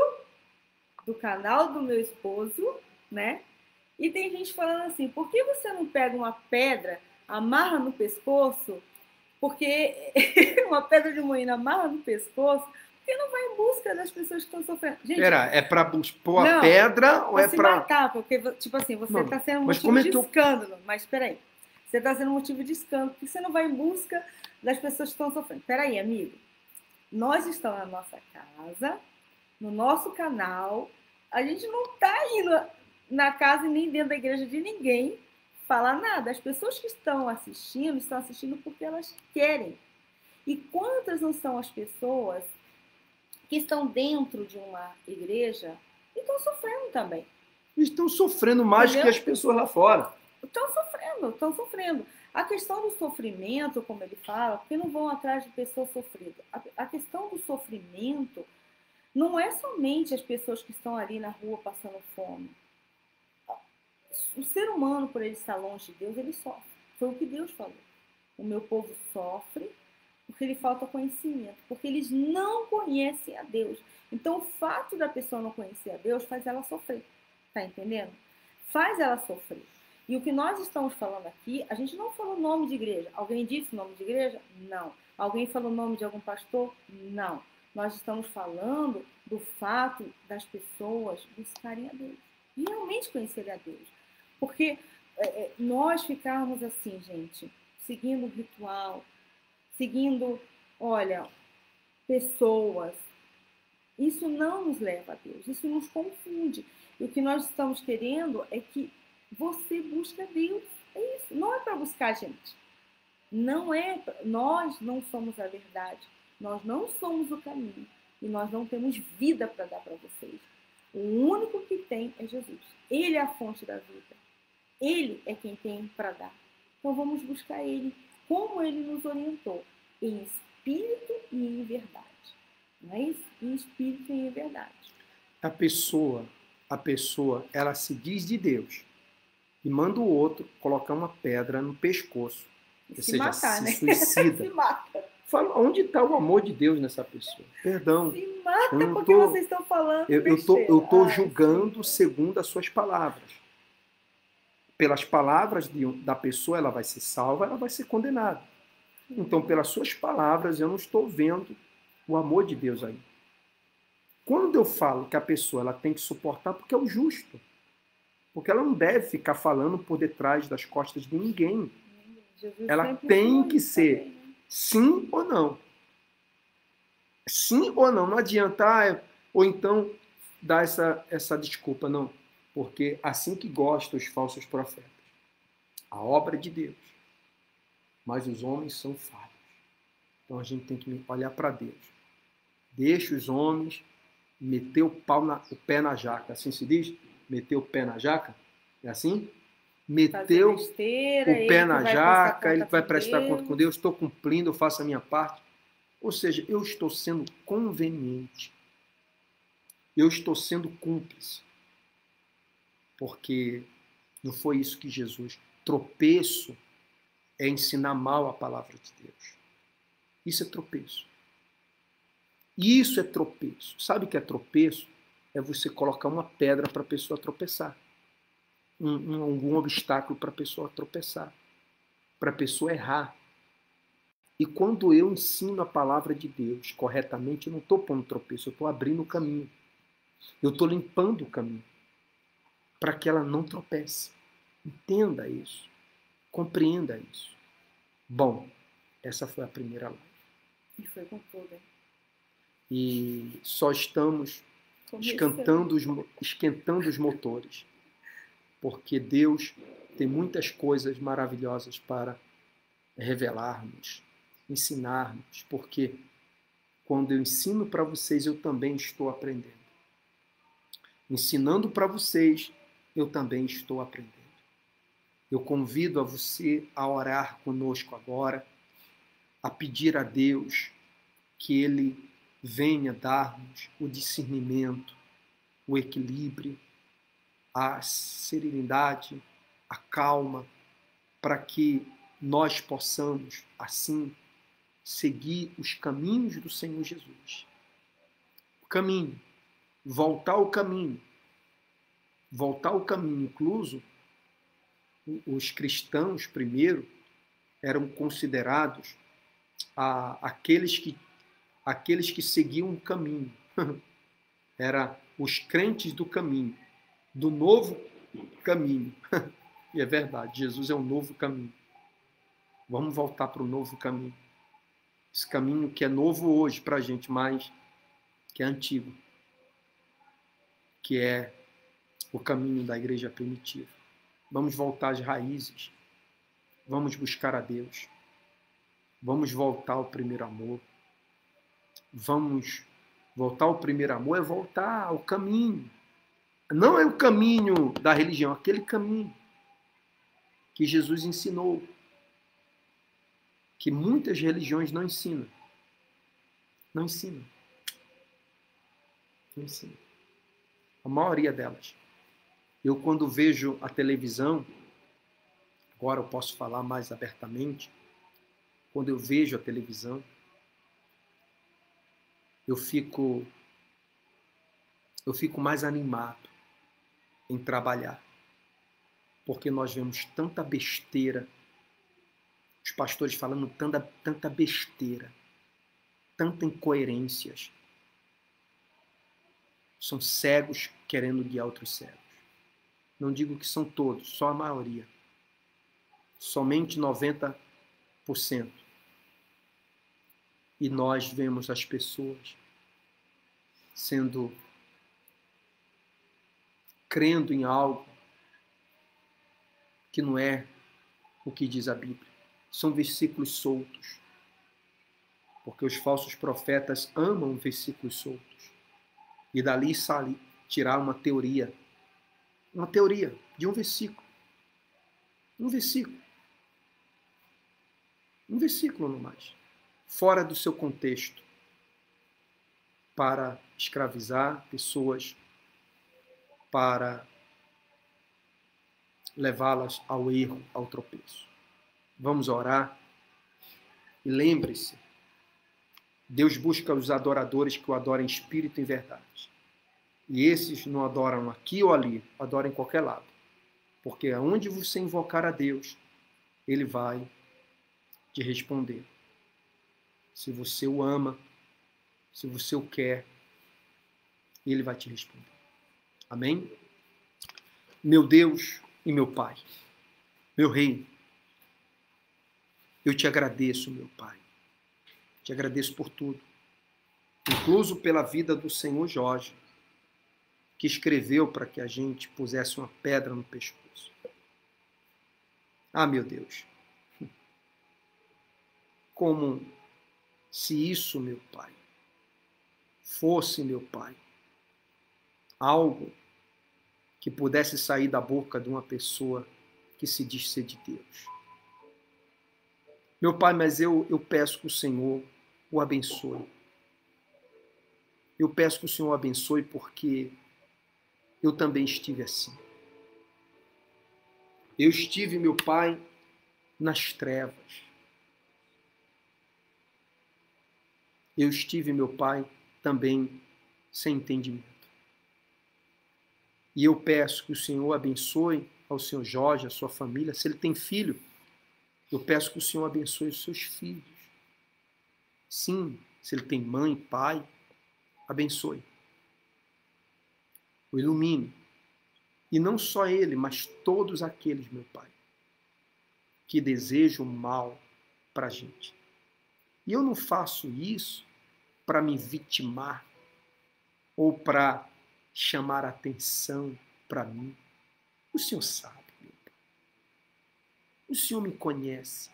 do canal do meu esposo, né? E tem gente falando assim, por que você não pega uma pedra, amarra no pescoço, porque uma pedra de moinho amarra no pescoço, por que não vai em busca das pessoas que estão sofrendo? Gente, Pera, é para pôr a pedra ou é se para... matar, porque, tipo assim, você está sendo mas motivo como é de que eu... escândalo. Mas peraí, você está sendo motivo de escândalo, porque você não vai em busca das pessoas que estão sofrendo. Peraí, amigo, nós estamos na nossa casa, no nosso canal, a gente não está indo na casa e nem dentro da igreja de ninguém falar nada. As pessoas que estão assistindo porque elas querem. E quantas não são as pessoas que estão dentro de uma igreja e estão sofrendo também? Estão sofrendo mais que as pessoas lá fora. Estão sofrendo. A questão do sofrimento, como ele fala, porque não vão atrás de pessoas sofridas. A questão do sofrimento não é somente as pessoas que estão ali na rua passando fome. O ser humano, por ele estar longe de Deus, ele sofre. Foi o que Deus falou. O meu povo sofre porque lhe falta conhecimento, porque eles não conhecem a Deus. Então, o fato da pessoa não conhecer a Deus faz ela sofrer. Tá entendendo? Faz ela sofrer. E o que nós estamos falando aqui, a gente não falou nome de igreja. Alguém disse nome de igreja? Não. Alguém falou nome de algum pastor? Não. Nós estamos falando do fato das pessoas buscarem a Deus. Realmente conhecerem a Deus. Porque nós ficarmos assim, gente, seguindo o ritual, seguindo, olha, pessoas, isso não nos leva a Deus, isso nos confunde. E o que nós estamos querendo é que você busque a Deus. É isso. Não é para buscar a gente. Nós não somos a verdade. Nós não somos o caminho. E nós não temos vida para dar para vocês. O único que tem é Jesus. Ele é a fonte da vida. Ele é quem tem para dar. Então vamos buscar ele, como ele nos orientou, em espírito e em verdade. Não é isso? Em espírito e em verdade. A pessoa, ela se diz de Deus e manda o outro colocar uma pedra no pescoço. Ou seja, matar, se né? suicida. Se mata. Fala, onde está o amor de Deus nessa pessoa? Perdão. Se mata porque vocês estão falando eu estou julgando segundo as suas palavras. Pelas palavras da pessoa, ela vai ser salva, ela vai ser condenada. Então, pelas suas palavras, eu não estou vendo o amor de Deus aí. Quando eu falo que a pessoa ela tem que suportar, porque é o justo. Porque ela não deve ficar falando por detrás das costas de ninguém. Jesus ela tem que ser também, né? Sim ou não. Sim ou não. Não adianta, ou então dar essa desculpa, não. Porque assim que gostam os falsos profetas. A obra de Deus. Mas os homens são falhos. Então a gente tem que olhar para Deus. Deixa os homens meter o pé na jaca. Assim se diz? Meter o pé na jaca? É assim? Meteu o pé na jaca, ele vai prestar conta com Deus, estou cumprindo, eu faço a minha parte. Ou seja, eu estou sendo conveniente. Eu estou sendo cúmplice. Porque não foi isso que Jesus... Tropeço é ensinar mal a palavra de Deus. Isso é tropeço. Isso é tropeço. Sabe o que é tropeço? É você colocar uma pedra para a pessoa tropeçar. Algum obstáculo para a pessoa tropeçar. Para a pessoa errar. E quando eu ensino a palavra de Deus corretamente, eu não estou pondo tropeço, eu estou abrindo o caminho. Eu estou limpando o caminho. Para que ela não tropece. Entenda isso. Compreenda isso. Bom, essa foi a primeira live. E foi com tudo, hein? E só estamos esquentando os motores. Porque Deus tem muitas coisas maravilhosas para revelar-nos, ensinar-nos. Porque quando eu ensino para vocês, eu também estou aprendendo. Ensinando para vocês, eu também estou aprendendo. Eu convido a você a orar conosco agora, a pedir a Deus que Ele venha dar-nos o discernimento, o equilíbrio, a serenidade, a calma, para que nós possamos, assim, seguir os caminhos do Senhor Jesus. O caminho, voltar ao caminho. Voltar ao caminho, incluso, os cristãos, primeiro, eram considerados aqueles que aqueles que seguiam o caminho. Era os crentes do caminho, do novo caminho. E é verdade, Jesus é o novo caminho. Vamos voltar para o novo caminho. Esse caminho que é novo hoje para a gente, mas que é antigo. Que é o caminho da igreja primitiva. Vamos voltar às raízes. Vamos buscar a Deus. Vamos voltar ao primeiro amor. Vamos voltar ao primeiro amor é voltar ao caminho. Não é o caminho da religião, aquele caminho que Jesus ensinou, que muitas religiões não ensinam. Não ensinam. Não ensinam. A maioria delas. Eu, quando vejo a televisão, agora eu posso falar mais abertamente, quando eu vejo a televisão, eu fico mais animado em trabalhar, porque nós vemos tanta besteira, os pastores falando tanta besteira, tanta incoerências. São cegos querendo guiar outros cegos. Não digo que são todos, só a maioria. Somente 90%. E nós vemos as pessoas crendo em algo que não é o que diz a Bíblia. São versículos soltos. Porque os falsos profetas amam versículos soltos. E dali tirar uma teoria de um versículo. Um versículo no mais. Fora do seu contexto. Para escravizar pessoas, para levá-las ao erro, ao tropeço. Vamos orar. E lembre-se, Deus busca os adoradores que o adorem em espírito e em verdade. E esses não adoram aqui ou ali, adoram em qualquer lado. Porque aonde você invocar a Deus, Ele vai te responder. Se você o ama, se você o quer, Ele vai te responder. Amém? Meu Deus e meu Pai, meu Rei, eu te agradeço, meu Pai. Te agradeço por tudo. Incluso pela vida do Senhor Jorge, que escreveu para que a gente pusesse uma pedra no pescoço. Ah, meu Deus. Como se isso, meu Pai, fosse, meu Pai, algo que pudesse sair da boca de uma pessoa que se diz ser de Deus. Meu Pai, mas eu peço que o Senhor o abençoe. Eu peço que o Senhor o abençoe porque eu também estive assim. Eu estive, meu Pai, nas trevas. Eu estive, meu Pai, também sem entendimento. E eu peço que o Senhor abençoe ao Senhor Jorge, a sua família. Se ele tem filho, eu peço que o Senhor abençoe os seus filhos. Sim, se ele tem mãe, pai, abençoe. O ilumine. E não só ele, mas todos aqueles, meu Pai, que desejam mal para a gente. E eu não faço isso para me vitimar ou para chamar atenção para mim. O Senhor sabe, meu Pai. O Senhor me conhece.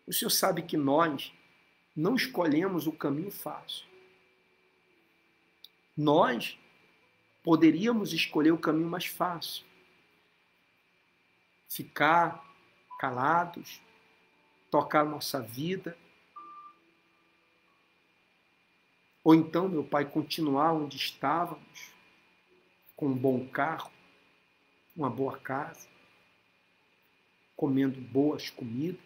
O Senhor sabe que nós não escolhemos o caminho fácil. Nós poderíamos escolher o caminho mais fácil. Ficar calados, tocar nossa vida. Ou então, meu Pai, continuar onde estávamos, com um bom carro, uma boa casa, comendo boas comidas.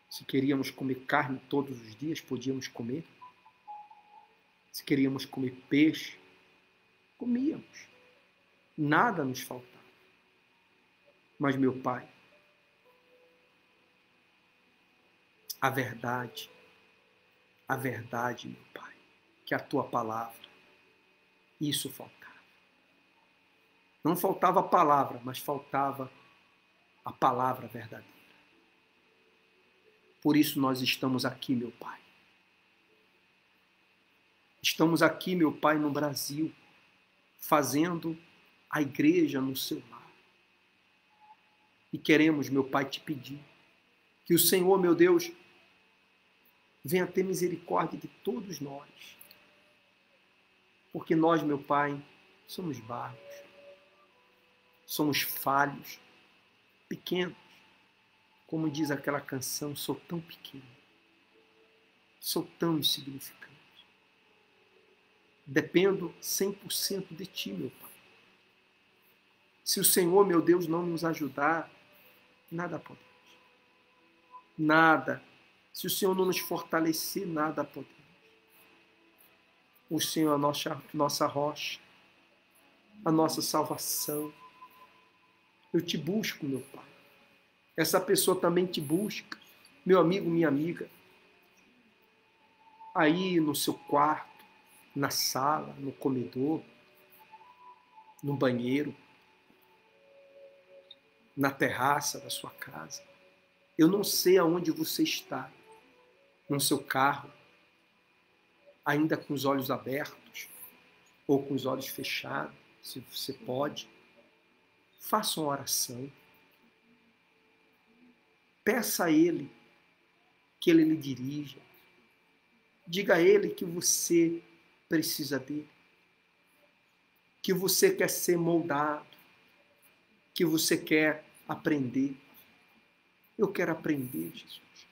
Se queríamos comer carne todos os dias, podíamos comer. Se queríamos comer peixe, comíamos. Nada nos faltava. Mas, meu Pai, a verdade, meu Pai, que é a tua palavra. Isso faltava. Não faltava a palavra, mas faltava a palavra verdadeira. Por isso nós estamos aqui, meu Pai. Estamos aqui, meu Pai, no Brasil, fazendo a igreja no seu lar. E queremos, meu Pai, te pedir que o Senhor, meu Deus, venha ter misericórdia de todos nós. Porque nós, meu Pai, somos barros, somos falhos, pequenos. Como diz aquela canção, sou tão pequeno, sou tão insignificante. Dependo 100% de Ti, meu Pai. Se o Senhor, meu Deus, não nos ajudar, nada podemos. Nada. Se o Senhor não nos fortalecer, nada podemos. O Senhor é a nossa rocha, a nossa salvação. Eu te busco, meu Pai. Essa pessoa também te busca, meu amigo, minha amiga. Aí no seu quarto, na sala, no comedor, no banheiro, na terraça da sua casa. Eu não sei aonde você está, no seu carro, ainda com os olhos abertos ou com os olhos fechados, se você pode. Faça uma oração. Peça a Ele que Ele lhe dirija. Diga a Ele que você precisa dele, que você quer ser moldado, que você quer aprender. Eu quero aprender, Jesus.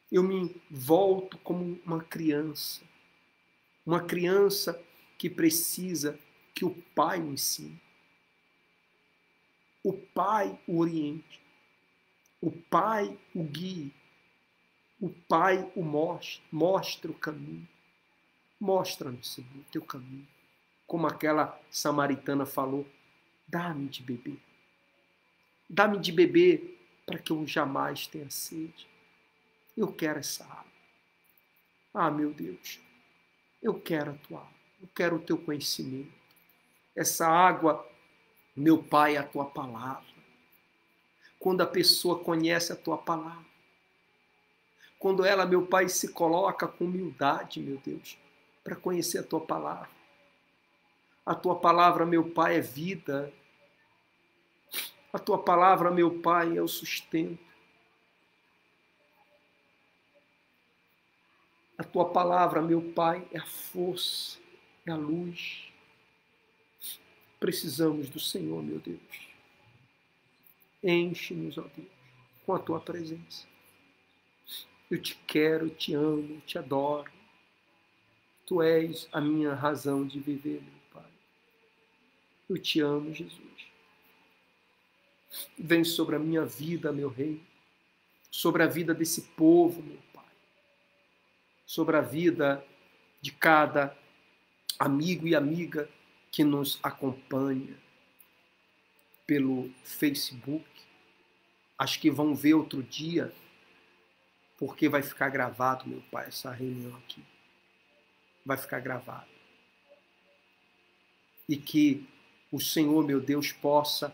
Eu me volto como uma criança que precisa que o Pai o ensine, o Pai o oriente, o Pai o guie, o Pai o mostra o caminho. Mostra-nos, Senhor, o teu caminho. Como aquela samaritana falou, dá-me de beber. Dá-me de beber para que eu jamais tenha sede. Eu quero essa água. Ah, meu Deus, eu quero a tua água. Eu quero o teu conhecimento. Essa água, meu Pai, é a tua palavra. Quando a pessoa conhece a tua palavra, quando ela, meu Pai, se coloca com humildade, meu Deus, para conhecer a tua palavra. A tua palavra, meu Pai, é vida. A tua palavra, meu Pai, é o sustento. A tua palavra, meu Pai, é a força, é a luz. Precisamos do Senhor, meu Deus. Enche-nos, ó Deus, com a tua presença. Eu te quero, eu te amo, eu te adoro. Tu és a minha razão de viver, meu Pai. Eu te amo, Jesus. Vem sobre a minha vida, meu Rei, sobre a vida desse povo, meu Pai, sobre a vida de cada amigo e amiga que nos acompanha pelo Facebook. Acho que vão ver outro dia, porque vai ficar gravado, meu Pai, essa reunião aqui. Vai ficar gravado. E que o Senhor, meu Deus, possa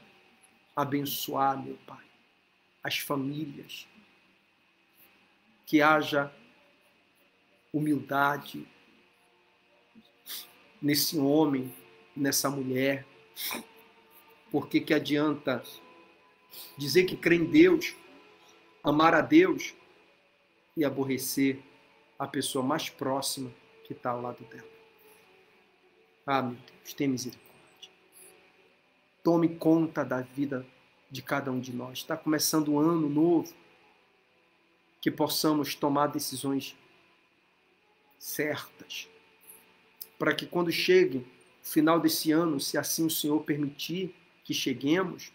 abençoar, meu Pai, as famílias, que haja humildade nesse homem, nessa mulher, porque que adianta dizer que crê em Deus, amar a Deus e aborrecer a pessoa mais próxima que está ao lado dela. Ah, meu Deus, tem misericórdia. Tome conta da vida de cada um de nós. Está começando um ano novo, que possamos tomar decisões certas, para que quando chegue o final desse ano, se assim o Senhor permitir que cheguemos,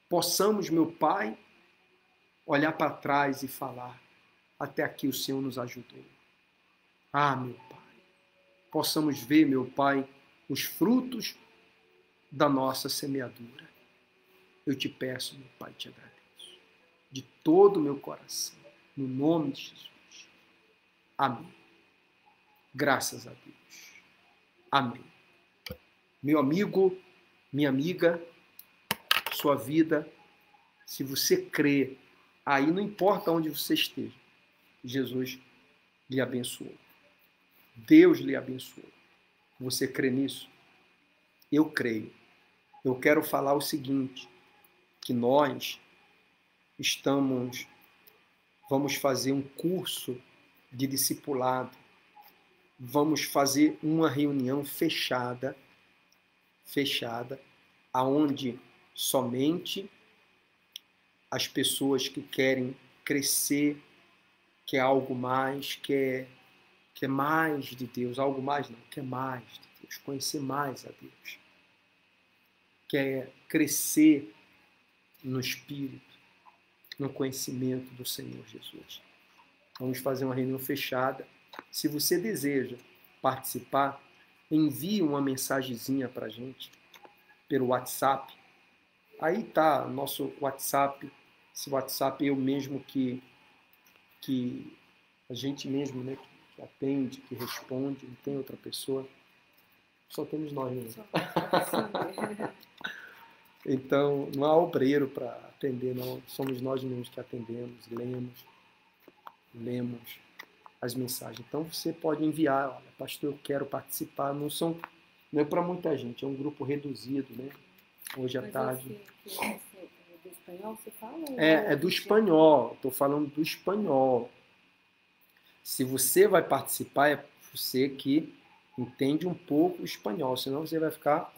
possamos, meu Pai, olhar para trás e falar, até aqui o Senhor nos ajudou. Ah, meu Pai, possamos ver, meu Pai, os frutos da nossa semeadura. Eu te peço, meu Pai, te agradeço, de todo o meu coração. No nome de Jesus. Amém. Graças a Deus. Amém. Meu amigo, minha amiga, sua vida, se você crê, aí não importa onde você esteja, Jesus lhe abençoou. Deus lhe abençoou. Você crê nisso? Eu creio. Eu quero falar o seguinte, que nós vamos fazer um curso de discipulado, vamos fazer uma reunião fechada, aonde somente as pessoas que querem crescer, quer algo mais, quer mais de Deus, algo mais não, quer mais de Deus, conhecer mais a Deus, quer crescer no Espírito, no conhecimento do Senhor Jesus. Vamos fazer uma reunião fechada. Se você deseja participar, envie uma mensagenzinha para a gente pelo WhatsApp. Aí está nosso WhatsApp. Esse WhatsApp eu mesmo que a gente mesmo, né, que atende, que responde, não tem outra pessoa. Só temos nós mesmo. Então, não há obreiro para atender, não. Somos nós mesmos que atendemos, lemos as mensagens. Então, você pode enviar, olha, pastor, eu quero participar. Não é para muita gente, é um grupo reduzido, né? Hoje à tarde. É do espanhol, você fala? É do espanhol, estou falando do espanhol. Se você vai participar, é você que entende um pouco o espanhol, senão você vai ficar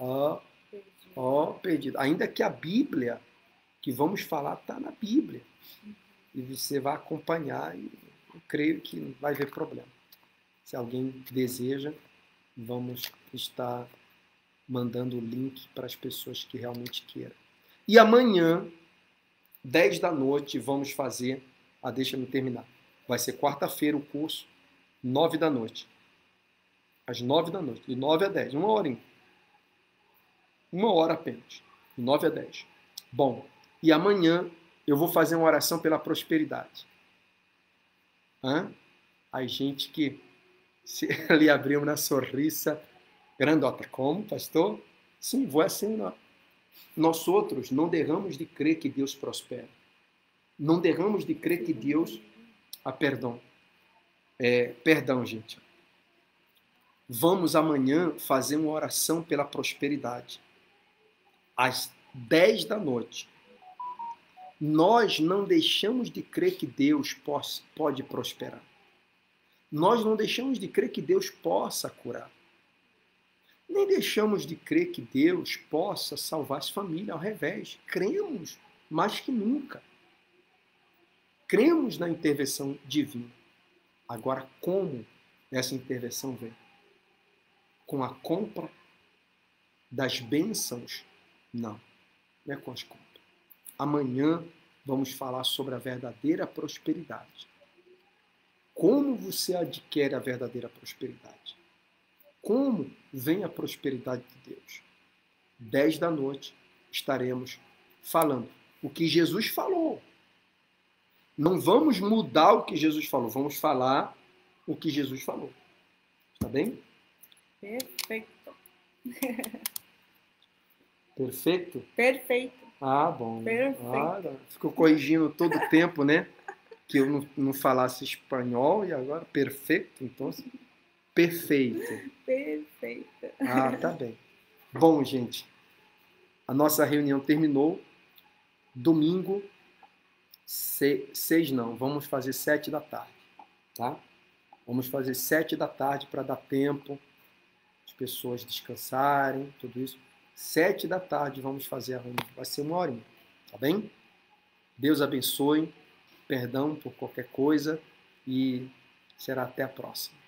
perdido. Ainda que a Bíblia que vamos falar está na Bíblia. E você vai acompanhar e eu creio que não vai haver problema. Se alguém deseja, vamos estar mandando o link para as pessoas que realmente queiram. E amanhã, 10 da noite, vamos fazer... deixa-me terminar. Vai ser quarta-feira o curso, 9 da noite. Às 9 da noite, de 9 a 10, uma horinha. Uma hora apenas, de 9 a 10. Bom, e amanhã eu vou fazer uma oração pela prosperidade. A gente que se lhe abriu uma sorriça grandota. Como, pastor? Sim, vou assim. Nós outros não derramos de crer que Deus prospera. Não derramos de crer que Deus... perdão. Perdão, gente. Vamos amanhã fazer uma oração pela prosperidade. Às 10 da noite. Nós não deixamos de crer que Deus pode prosperar. Nós não deixamos de crer que Deus possa curar. Nem deixamos de crer que Deus possa salvar as famílias. Ao revés, cremos mais que nunca. Cremos na intervenção divina. Agora, como essa intervenção vem? Com a compra das bênçãos? Não é com as compras. Amanhã vamos falar sobre a verdadeira prosperidade. Como você adquire a verdadeira prosperidade? Como vem a prosperidade de Deus? 10 da noite estaremos falando o que Jesus falou. Não vamos mudar o que Jesus falou, vamos falar o que Jesus falou. Tá bem? Perfeito. Perfeito? Perfeito. Bom. Perfeito. Ficou corrigindo todo o tempo, né? Que eu não falasse espanhol e agora perfeito, então perfeito. Perfeito. Tá bem. Bom, gente, a nossa reunião terminou. Domingo, 6 não, vamos fazer 7 da tarde, tá? Vamos fazer 7 da tarde para dar tempo as pessoas descansarem, tudo isso. 7 da tarde vamos fazer a reunião. Vai ser uma horinha, tá bem? Deus abençoe, perdão por qualquer coisa e será até a próxima.